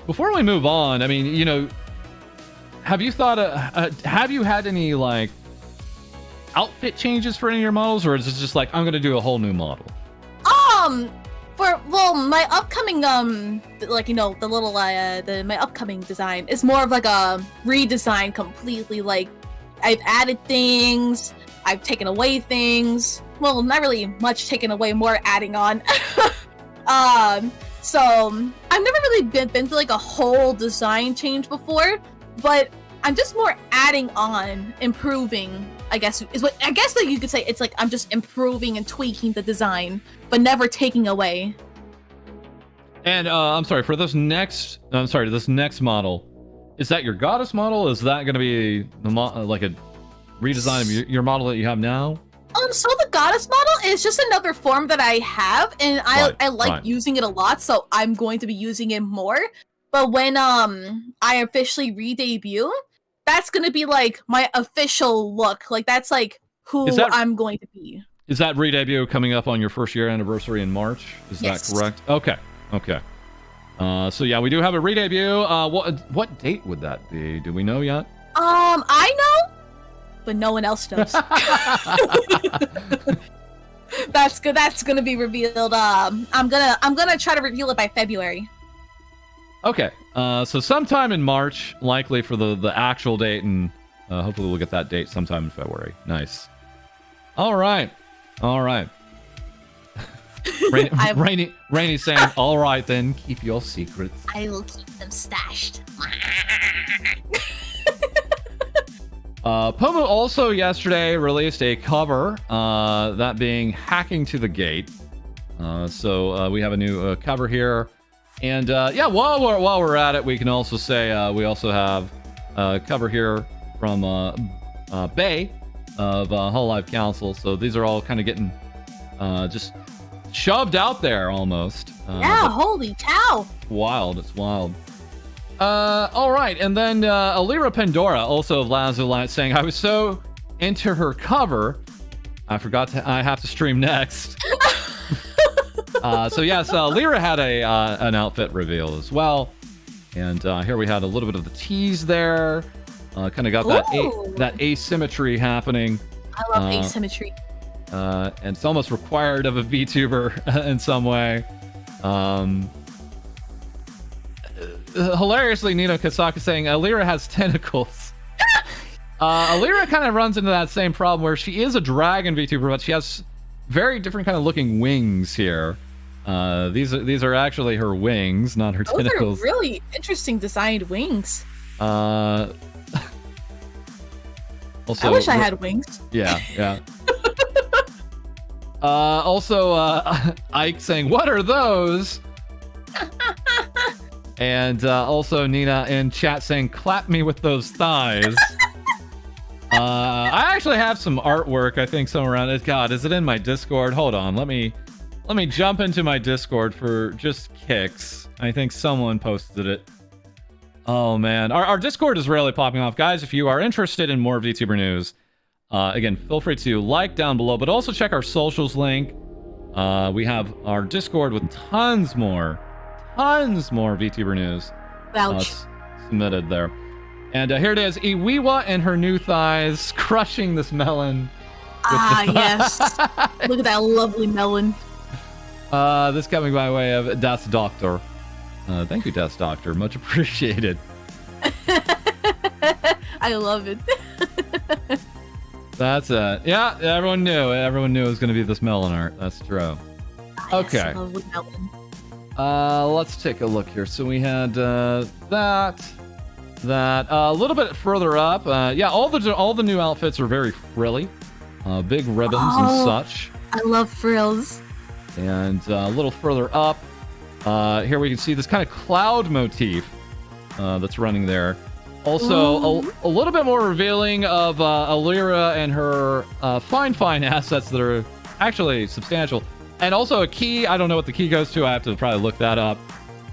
Before we move on, I mean, you know, have you had any, like, outfit changes for any of your models, or is it just like, I'm gonna do a whole new model? My upcoming like, you know, the little my upcoming design is more of like a redesign completely. Like, I've added things, I've taken away things. Well, not really much taken away, more adding on. So I've never really been through like a whole design change before, but I'm just more adding on, improving, I guess that you could say. It's like I'm just improving and tweaking the design, but never taking away. And I'm sorry, for this next model, is that your goddess model? Is that going to be like a redesign of your model that you have now? So the goddess model is just another form that I have, and I like using it a lot, so I'm going to be using it more. But when I officially re-debut, that's gonna be like my official look. Like, that's like who I'm going to be. Is that re-debut coming up on your first year anniversary in March? Is that correct? Okay. So yeah, we do have a re-debut. What date would that be? Do we know yet? I know, but no one else knows. That's good. That's gonna be revealed. I'm gonna try to reveal it by February. Okay. So sometime in March, likely for the actual date, and hopefully we'll get that date sometime in February. Nice. All right. Rainy's saying, all right then, keep your secrets. I will keep them stashed. Pomo also yesterday released a cover, that being Hacking to the Gate. So we have a new cover here. And yeah, while we're at it, we can also say we also have a cover here from Bay of Hololive Council. So these are all kind of getting just shoved out there almost. Yeah, holy cow! It's wild. All right, and then Alira Pandora, also of Lazo Light, saying, I was so into her cover, I have to stream next. So yes, Lyra had an outfit reveal as well, and here we had a little bit of the tease there. Kind of got that asymmetry happening. I love asymmetry. And it's almost required of a VTuber in some way. Hilariously, Nino Kasaka saying Lyra has tentacles. Alira kind of runs into that same problem where she is a dragon VTuber, but she has very different kind of looking wings here. These are actually her wings, not her tentacles. Those are really interesting designed wings. Also, I wish I had wings. Yeah. Also, Ike saying, "What are those?" And also Nina in chat saying, "Clap me with those thighs." I actually have some artwork, I think, somewhere around it. God, is it in my Discord? Hold on, let me jump into my Discord for just kicks. I think someone posted it. Oh man, our Discord is really popping off, guys. If you are interested in more VTuber news, again, feel free to like down below, but also check our socials link. We have our Discord with tons more VTuber news submitted there. And here it is, Iwiwa and her new thighs crushing this melon. Yes. Look at that lovely melon. This coming by way of Das Doctor. Thank you, Das Doctor. Much appreciated. I love it. That's it. Yeah, everyone knew. Everyone knew it was going to be this melon art. That's true. Okay. Lovely melon. Let's take a look here. So we had that. A little bit further up. Yeah, all the new outfits are very frilly. Big ribbons and such. I love frills. And a little further up, here we can see this kind of cloud motif that's running there. Also, a little bit more revealing of Alira and her fine assets that are actually substantial. And also a key. I don't know what the key goes to. I have to probably look that up.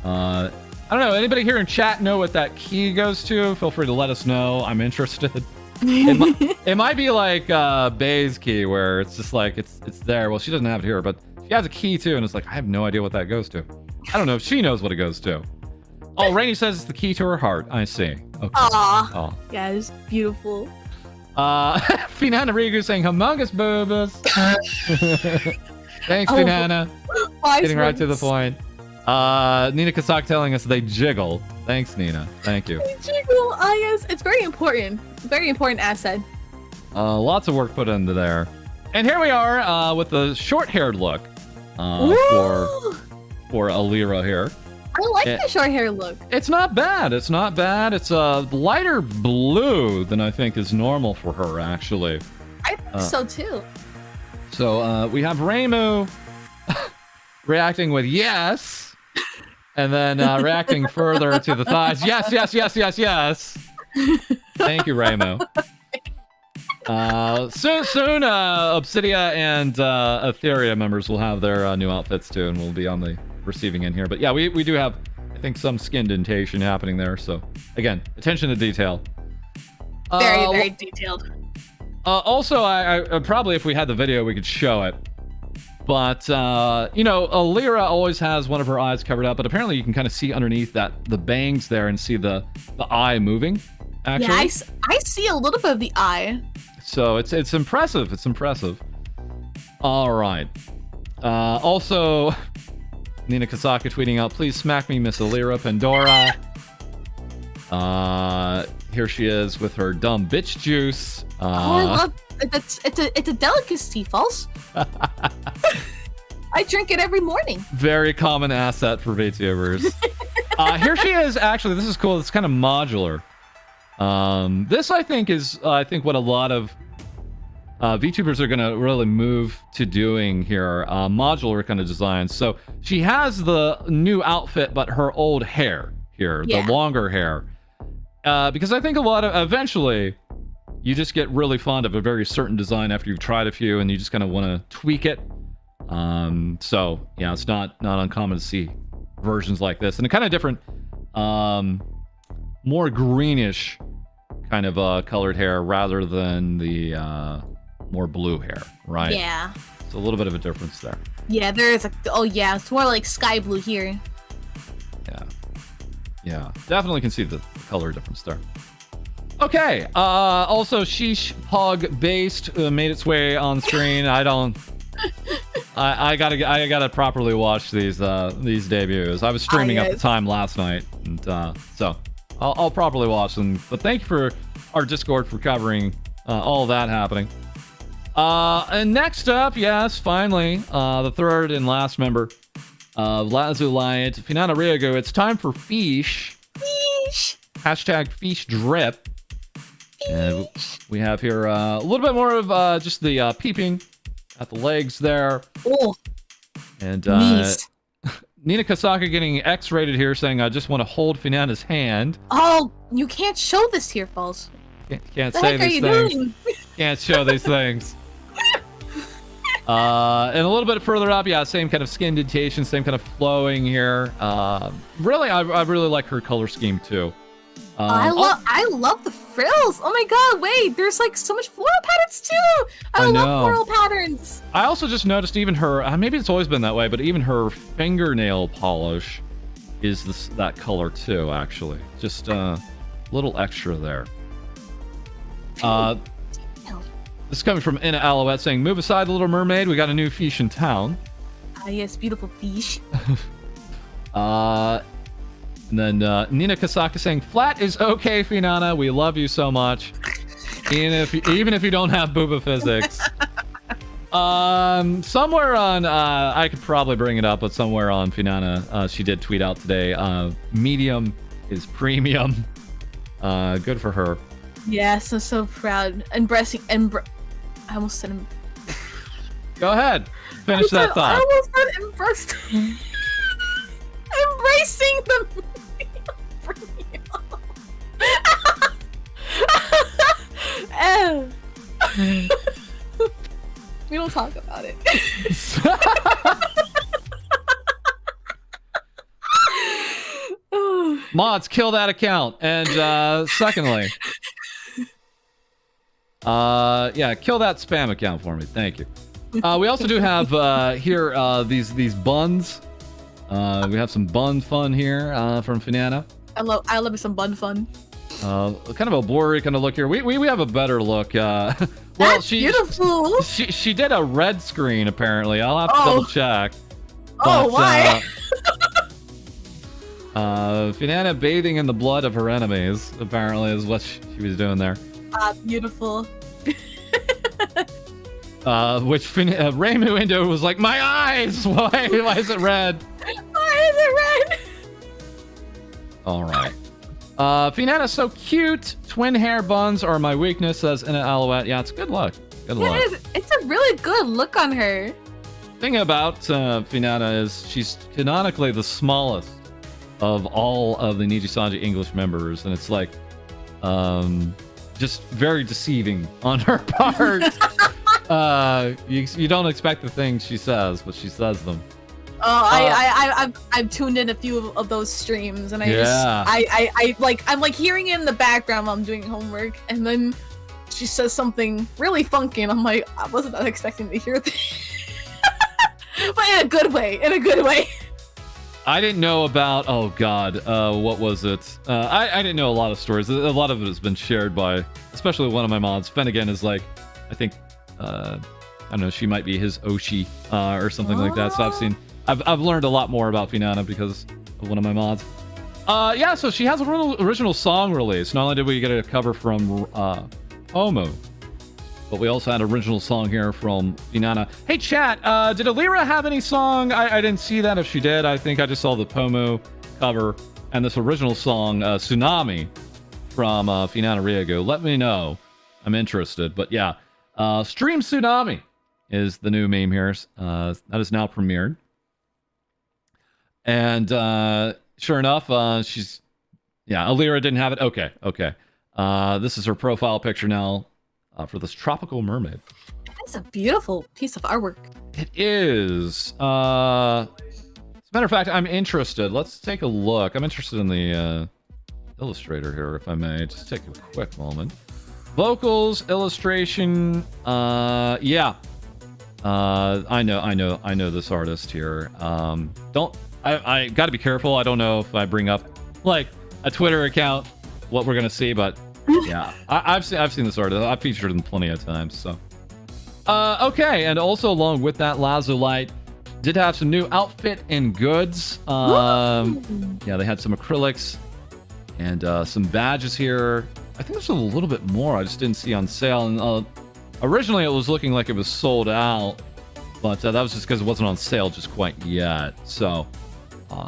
I don't know. Anybody here in chat know what that key goes to? Feel free to let us know. I'm interested. It might be like Bay's key, where it's just like it's there. Well, she doesn't have it here, but she has a key too, and it's like I have no idea what that goes to. I don't know if she knows what it goes to. Oh, Rainy says it's the key to her heart. I see. Okay. Aww. Yeah, it's beautiful. Finana Rigu saying humongous boobas. Thanks, Finana. Getting right to the point. Nina Kasak telling us they jiggle. Thanks, Nina. Thank you. They jiggle. Yes, it's very important. Very important asset. Lots of work put into there. And here we are with the short-haired look for Alira here. I like the short hair look. It's not bad. It's not bad. It's a lighter blue than I think is normal for her, actually. I think so too. So we have Reimu reacting with yes, and then reacting further to the thighs. Yes. Thank you, Reimu. Soon, Obsidia and Etheria members will have their new outfits too, and we'll be on the receiving end here. But yeah, we do have, I think, some skin dentation happening there. So again, attention to detail. Very detailed. Also, I probably, if we had the video, we could show it. But you know, Alira always has one of her eyes covered up, but apparently you can kind of see underneath the bangs there and see the eye moving. Actually. Yeah, I see a little bit of the eye. So it's impressive. It's impressive. All right. Also, Nina Kasaka tweeting out, "Please smack me, Miss Alira Pandora." Here she is with her dumb bitch juice. I love it's a delicacy, False. I drink it every morning. Very common asset for VTubers. Here she is. Actually, this is cool. It's kind of modular. This I think is what a lot of VTubers are gonna really move to doing here. Modular kind of designs. So she has the new outfit, but her old hair here, the longer hair. Because I think a lot of eventually you just get really fond of a very certain design after you've tried a few, and you just kind of want to tweak it. So yeah, it's not uncommon to see versions like this, and a kind of different, more greenish kind of colored hair rather than the more blue hair, right? Yeah. It's a little bit of a difference there. Yeah, there is it's more like sky blue here. Yeah, definitely can see the color difference there. Okay, also Sheesh Pog Based made its way on screen. I gotta properly watch these debuts. I was streaming at the time last night, and so I'll properly watch them. But thank you for our Discord for covering all of that happening. And next up, yes, finally, the third and last member of Lazulite, Finana Ryogo. It's time for Fish. Fish. Hashtag Fish Drip. And we have here a little bit more of just the peeping at the legs there. Oh. And Knees. Nina Kasaka getting X-rated here, saying, I just want to hold Finana's hand. Oh, you can't show this here, False. Can't The say heck are these you things. doing? Can't show these things. And a little bit further up, yeah, same kind of skin indentation, same kind of flowing here. Really, I really like her color scheme too. I love the frills. Oh my god, wait, there's like so much floral patterns too. I love floral patterns. I also just noticed even her, maybe it's always been that way, but even her fingernail polish is that color too, actually. Just a little extra there. This is coming from Inna Alouette saying, move aside, Little Mermaid. We got a new fish in town. Ah, yes, beautiful fish. And then Nina Kasaka saying, flat is okay, Finana. We love you so much. Even if you don't have booba physics. Somewhere on, I could probably bring it up, but somewhere on Finana, she did tweet out today, medium is premium. Good for her. Yes, I'm so proud. I almost said Go ahead. Finish that thought. I almost said embracing the we don't talk about it. Mods, kill that account. And secondly, yeah, kill that spam account for me. Thank you. We also do have here these buns. We have some bun fun here from Finana. I love me some bun fun. Kind of a blurry kind of look here. We have a better look. Well, That's beautiful. She did a red screen apparently. I'll have to double check. Oh, why? Finana bathing in the blood of her enemies apparently is what she was doing there. Beautiful. Which Raymu Indo was like, my eyes! Why is it red? Why is it red? All right. Finana's so cute. Twin hair buns are my weakness, says Inna Alouette. Yeah, it's good luck. Good luck. It's a really good look on her. Thing about Finana is she's canonically the smallest of all of the Nijisanji English members, and it's like just very deceiving on her part. You don't expect the things she says, but she says them. Oh, I've tuned in a few of those streams, and I'm like hearing it in the background while I'm doing homework, and then she says something really funky, and I'm like, I wasn't expecting to hear this, but in a good way. I didn't know about. Oh God, what was it? I didn't know a lot of stories. A lot of it has been shared by, especially one of my mods. Finnegan is like, I think, I don't know. She might be his Oshi or something like that. So I've learned a lot more about Finana because of one of my mods. Yeah, so she has a original song release. Not only did we get a cover from Homo, but we also had an original song here from Finana. Hey, chat, did Alira have any song? I didn't see that. If she did, I think I just saw the Pomo cover and this original song, Tsunami, from Finana Ryogo. Let me know. I'm interested. But yeah, Stream Tsunami is the new meme here. That is now premiered. And sure enough, Alira didn't have it. Okay. This is her profile picture now for this tropical mermaid. That's a beautiful piece of artwork. It is. As a matter of fact, I'm interested. Let's take a look. I'm interested in the illustrator here, if I may. Just take a quick moment. Vocals, illustration. Yeah. I know this artist here. I got to be careful. I don't know if I bring up like a Twitter account, what we're gonna see, but yeah, I've seen this artist. I've featured him plenty of times. So, okay, and also along with that, Lazulite did have some new outfit and goods. Yeah, they had some acrylics and some badges here. I think there's a little bit more I just didn't see on sale. And originally it was looking like it was sold out, but that was just because it wasn't on sale just quite yet. So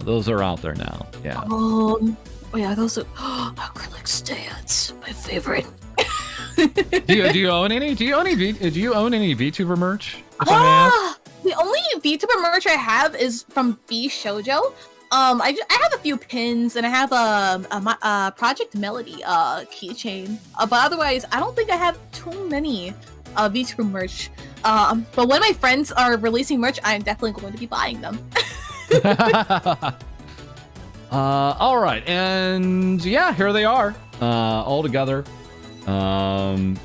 those are out there now. Yeah. Oh yeah, those are acrylic stands. My favorite. do you own any? Do you own any VTuber merch? If I may ask? The only VTuber merch I have is from V Shoujo. I have a few pins and I have a Project Melody keychain. But otherwise, I don't think I have too many VTuber merch. But when my friends are releasing merch, I'm definitely going to be buying them. All right, and yeah, here they are, all together. One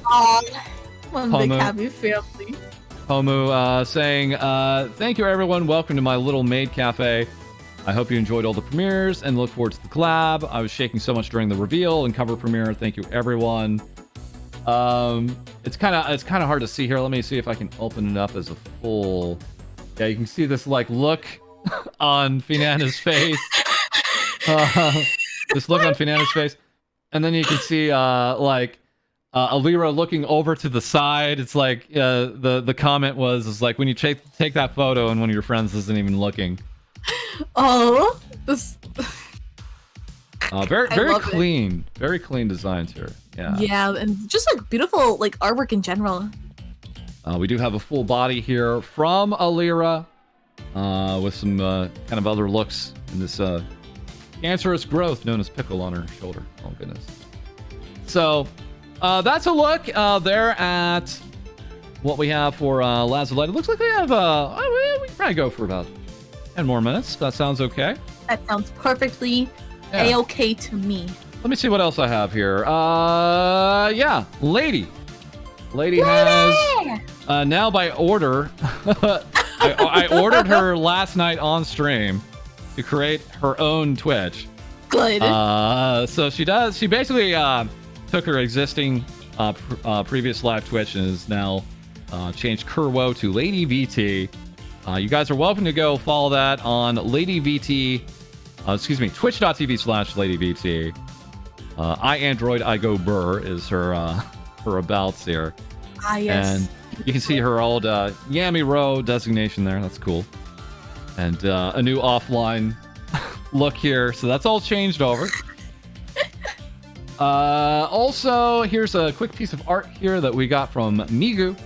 big happy family. Homu saying, thank you everyone, welcome to my little maid cafe. I hope you enjoyed all the premieres and look forward to the collab. I was shaking so much during the reveal and cover premiere. Thank you everyone. It's kind of hard to see here. Let me see if I can open it up as a full. Yeah, you can see this like look on Finana's face. This look on Finana's face, and then you can see Alira looking over to the side. It's like the comment was like when you take that photo and one of your friends isn't even looking. Oh, this. Very clean, very clean designs here. Yeah. Yeah, and just like beautiful like artwork in general. We do have a full body here from Alira, with some kind of other looks in this cancerous growth known as pickle on her shoulder. Oh goodness. So that's a look there at what we have for Lazulite. It looks like we have we can probably go for about 10 more minutes. That sounds okay. That sounds perfectly a-okay to me. Let me see what else I have here. Yeah, Lady has now by order. I ordered her last night on stream to create her own Twitch. Good. So she basically took her existing previous live Twitch and has now changed Kerwo to Lady VT. You guys are welcome to go follow that on Lady VT. Twitch.tv/Lady VT. I Android I Go Burr is her abouts here. Yes. And you can see her old Yami Row designation there. That's cool. And a new offline look here. So that's all changed over. Also, here's a quick piece of art here that we got from Migu.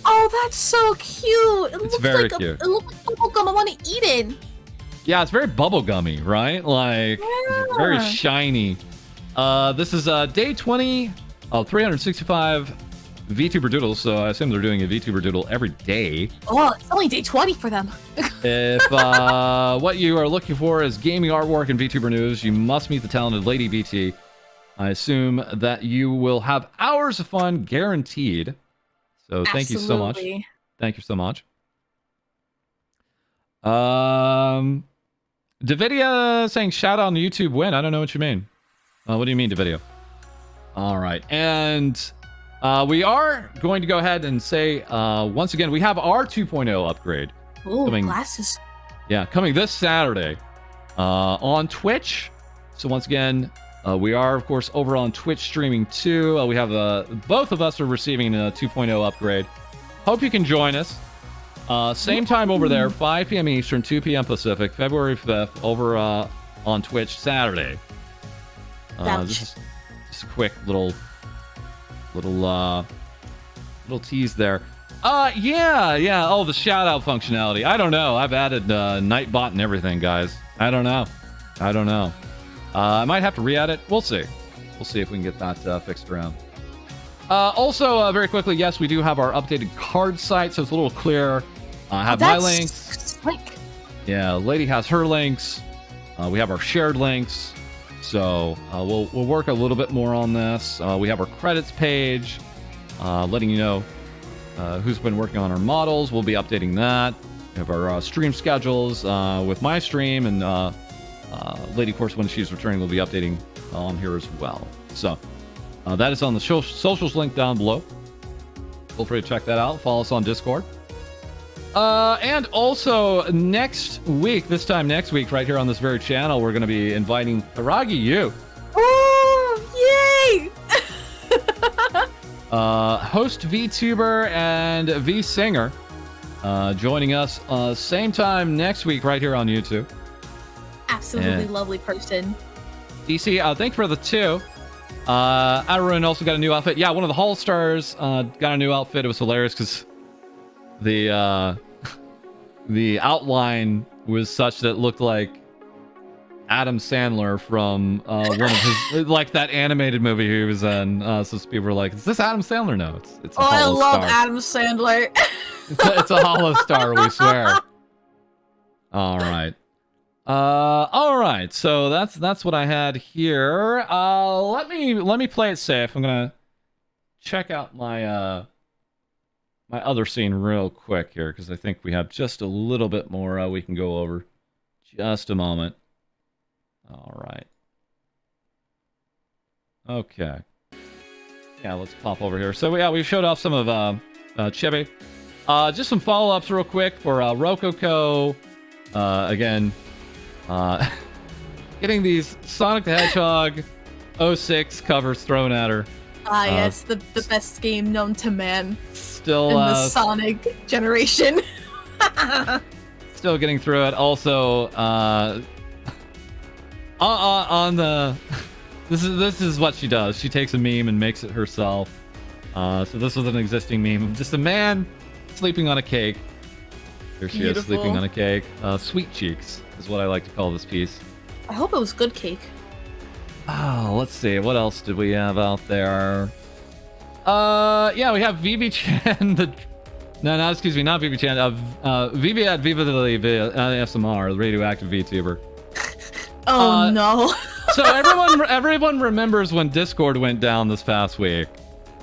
Oh, that's so cute. It's very cute. It looks like bubblegum. I want to eat it. Yeah, it's very bubblegummy, right? Like, very shiny. This is day 20 of 365 VTuber Doodles, so I assume they're doing a VTuber Doodle every day. Oh, it's only day 20 for them. If what you are looking for is gaming artwork and VTuber news, you must meet the talented Lady VT. I assume that you will have hours of fun guaranteed. So thank you so much. Thank you so much. Davidia saying shout out on the YouTube win. I don't know what you mean. What do you mean, Davidia? All right. And we are going to go ahead and say, once again, we have our 2.0 upgrade. Ooh, glasses. Yeah, coming this Saturday on Twitch. So once again, we are, of course, over on Twitch streaming too. We have both of us are receiving a 2.0 upgrade. Hope you can join us. Same time over there, 5 p.m. Eastern, 2 p.m. Pacific, February 5th, over on Twitch Saturday. Just a quick little tease there. Yeah. Oh, the shout out functionality. I don't know. I've added Nightbot and everything, guys. I don't know. I might have to re-add it. We'll see. We'll see if we can get that fixed around. Also, very quickly, yes, we do have our updated card site, so it's a little clearer. I have my links. Slick. Yeah, Lady has her links. We have our shared links. So we'll work a little bit more on this. We have our credits page, letting you know who's been working on our models. We'll be updating that. We have our stream schedules with my stream, and Lady, of course, when she's returning, we'll be updating on here as well. So that is on the socials link down below. Feel free to check that out. Follow us on Discord. And also next week, right here on this very channel, we're going to be inviting Hiragi Yu. Oh, yay! host VTuber and VSinger, joining us same time next week right here on YouTube. Absolutely lovely person. DC, thank you for the 2. Arun also got a new outfit. Yeah, one of the Hall Stars got a new outfit. It was hilarious because the outline was such that it looked like Adam Sandler from one of his, like that animated movie he was in. So people were like, "Is this Adam Sandler?" No, it's a I hollow love star. Adam Sandler. It's a hollow star, we swear. All right. All right. So that's what I had here. Let me play it safe. I'm gonna check out my my other scene real quick here because I think we have just a little bit more we can go over. Just a moment. All right. Okay. Yeah, let's pop over here. So yeah, we showed off some of Chibi. Just some follow-ups real quick for Rococo. Again, getting these Sonic the Hedgehog 06 covers thrown at her. Yes, the best game known to man. Still in the Sonic generation. Still getting through it. Also, on the this is what she does. She takes a meme and makes it herself. So this was an existing meme of just a man sleeping on a cake. Here she is sleeping on a cake. Sweet cheeks is what I like to call this piece. I hope it was good cake. Oh, let's see. What else did we have out there? Yeah, we have VB-chan. No, excuse me, not VB-chan. VB at Viva the SMR, the radioactive VTuber. Oh no. So everyone remembers when Discord went down this past week.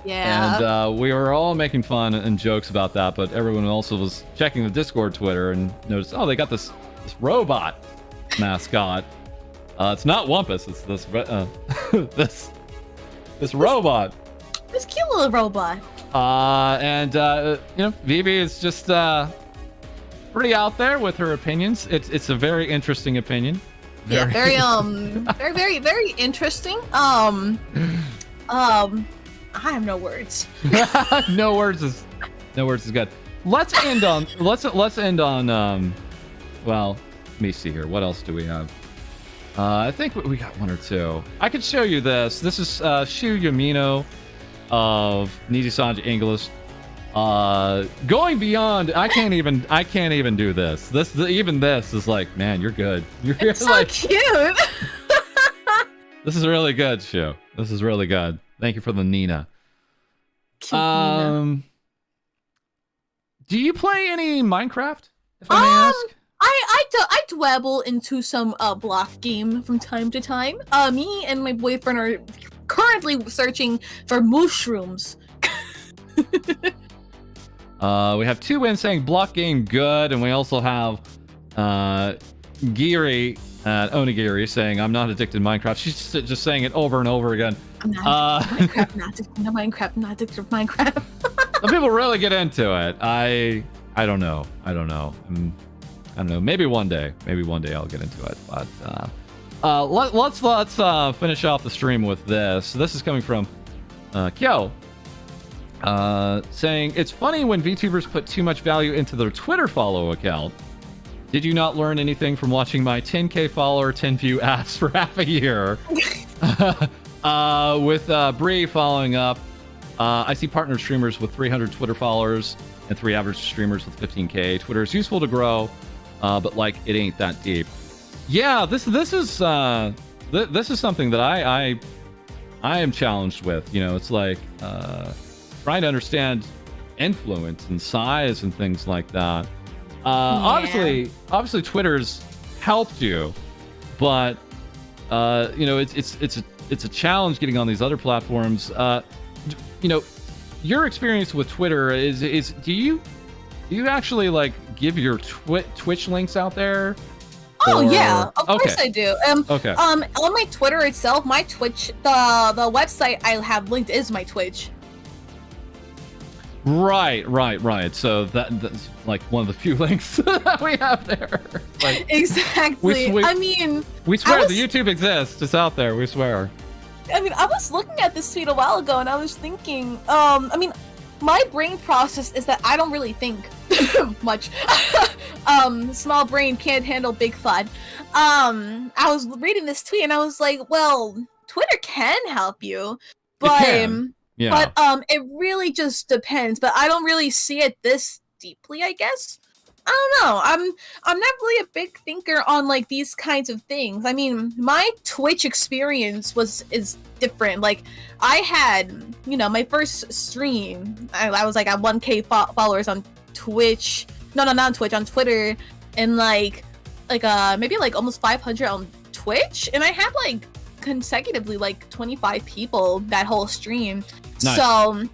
Yeah. And we were all making fun and jokes about that, but everyone also was checking the Discord Twitter and noticed, oh, they got this robot mascot. It's not Wumpus. It's this this robot. This cute little robot. Vivi is just pretty out there with her opinions. It's a very interesting opinion. Very interesting. I have no words. No words is good. Let's end on well, let me see here. What else do we have? I think we got one or two. I could show you this. This is Shu Yamino of Niji-Sanji English. Going beyond, I can't even do this. Even this is like, man, you're good. You're so like, cute. This is really good, Shu. This is really good. Thank you for the Nina. Cute Nina. Do you play any Minecraft? If I may ask. I dabble into some block game from time to time. Me and my boyfriend are currently searching for mushrooms. We have 2 wins saying block game good, and we also have Giri at Onigiri saying I'm not addicted to Minecraft. She's just saying it over and over again. I'm not addicted to Minecraft, not addicted to Minecraft. Some people really get into it. I don't know. I don't know. Maybe one day I'll get into it. But let's finish off the stream with this. This is coming from Kyo. Saying, it's funny when VTubers put too much value into their Twitter follow account. Did you not learn anything from watching my 10k follower, 10 view ads for half a year? With Bree following up, I see partner streamers with 300 Twitter followers and 3 average streamers with 15k. Twitter is useful to grow, but like it ain't that deep. Yeah, this is something that I am challenged with. You know, it's like trying to understand influence and size and things like that. Obviously Twitter's helped you, but it's a challenge getting on these other platforms. Your experience with Twitter is do you actually like give your Twitch links out there? Oh yeah, of course I do. Okay. On my Twitter itself, my Twitch, the website I have linked is my Twitch. Right. So that's like one of the few links that we have there. Like, exactly. we swear the YouTube exists. It's out there. We swear. I mean, I was looking at this tweet a while ago, and I was thinking, I mean, my brain process is that I don't really think much. Small brain can't handle big thought. I was reading this tweet, and I was like, well, Twitter can help you, but yeah. but it really just depends. But I don't really see it this deeply, I guess. I don't know. I'm not really a big thinker on like these kinds of things. I mean, my Twitch experience is different. Like, I had, you know, my first stream. I was like at 1K followers on Twitch. No, not on Twitch, on Twitter, and like maybe like almost 500 on Twitch, and I had like consecutively like 25 people that whole stream. Nice. So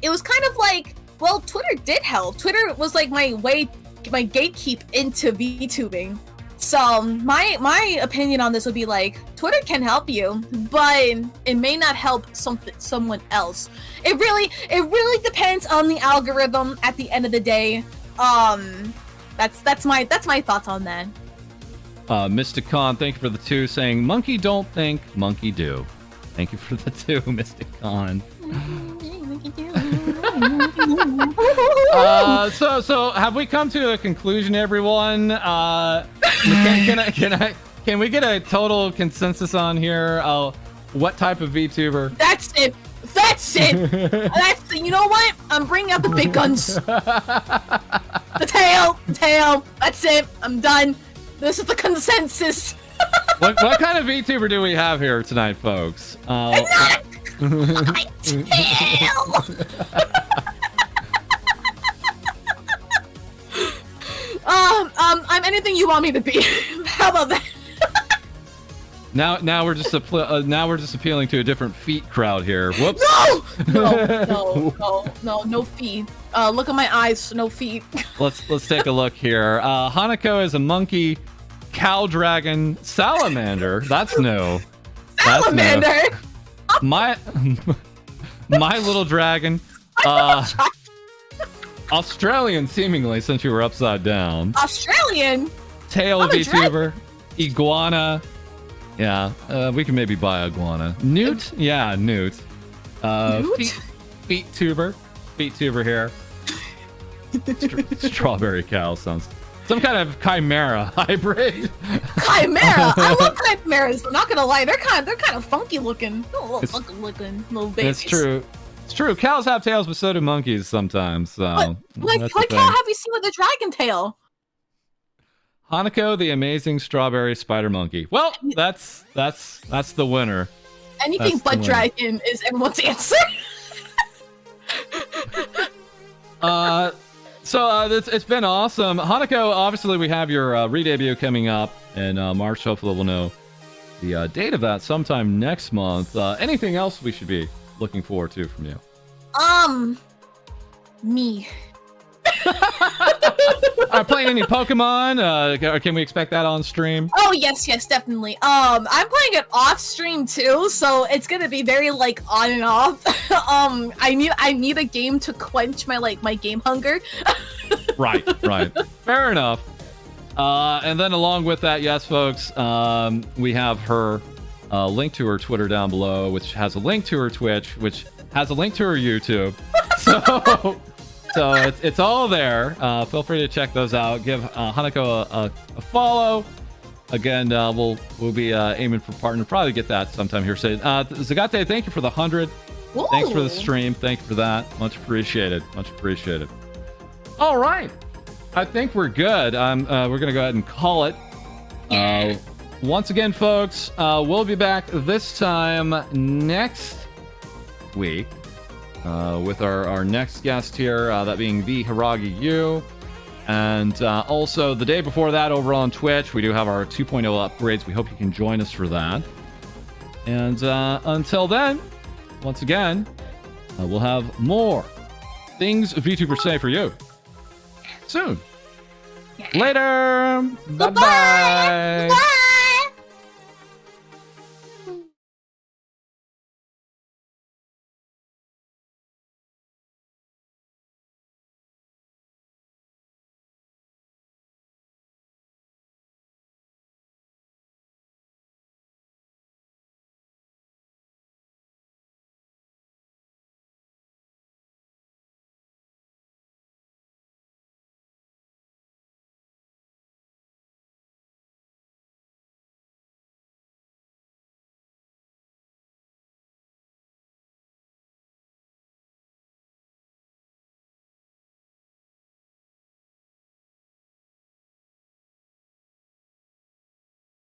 it was kind of like, well, Twitter did help. Twitter was like my gatekeep into VTubing. So my opinion on this would be like, Twitter can help you, but it may not help someone else. It really depends on the algorithm at the end of the day. That's my thoughts on that. Mystic Con, thank you for the 2, saying monkey don't think, monkey do. Thank you for the 2, Mystic Con. So have we come to a conclusion, everyone? Can we get a total consensus on here? What type of VTuber? That's it. You know what? I'm bringing out the big guns. The tail. That's it. I'm done. This is the consensus. What kind of VTuber do we have here tonight, folks? My tail. I'm anything you want me to be. How about that? Now we're just appealing to a different feet crowd here. Whoops. No feet. Look at my eyes. No feet. Let's take a look here. Hanako is a monkey, cow dragon, salamander. That's new. Salamander. That's new. My little dragon. Australian, seemingly, since you were upside down. Australian. Tail VTuber. Iguana. Yeah, we can maybe buy iguana. Newt? Yeah, Newt. Newt? Vtuber here. Strawberry cow sounds... Some kind of chimera hybrid. Chimera? I love chimeras. I'm not gonna lie, they're kind of funky looking. A little funky looking little babies. It's true. It's true. Cows have tails, but so do monkeys sometimes. So what cow have you seen with a dragon tail? Hanako, the amazing strawberry spider monkey. Well, that's the winner. Anything but dragon is everyone's answer. So it's been awesome. Hanako, obviously we have your re-debut coming up in March. Hopefully we'll know the date of that sometime next month. Anything else we should be looking forward to from you? Me. Are playing any Pokemon? Can we expect that on stream? Oh yes, definitely. I'm playing it off stream too, so it's gonna be very like on and off. I need a game to quench my game hunger. Right. Fair enough. And then along with that, yes, folks, we have her link to her Twitter down below, which has a link to her Twitch, which has a link to her YouTube. So it's all there. Feel free to check those out. Give Hanako a follow. Again, we'll be aiming for partner. Probably get that sometime here soon. Zagate, thank you for the 100. Ooh. Thanks for the stream. Thank you for that. Much appreciated. All right. I think we're good. We're gonna go ahead and call it. Once again, folks, we'll be back this time next week. With our next guest here, that being the Hiragi Yu. And also the day before that over on Twitch, we do have our 2.0 upgrades. We hope you can join us for that. And until then, once again, we'll have more things VTubers say for you soon. Later. Bye-bye. Bye.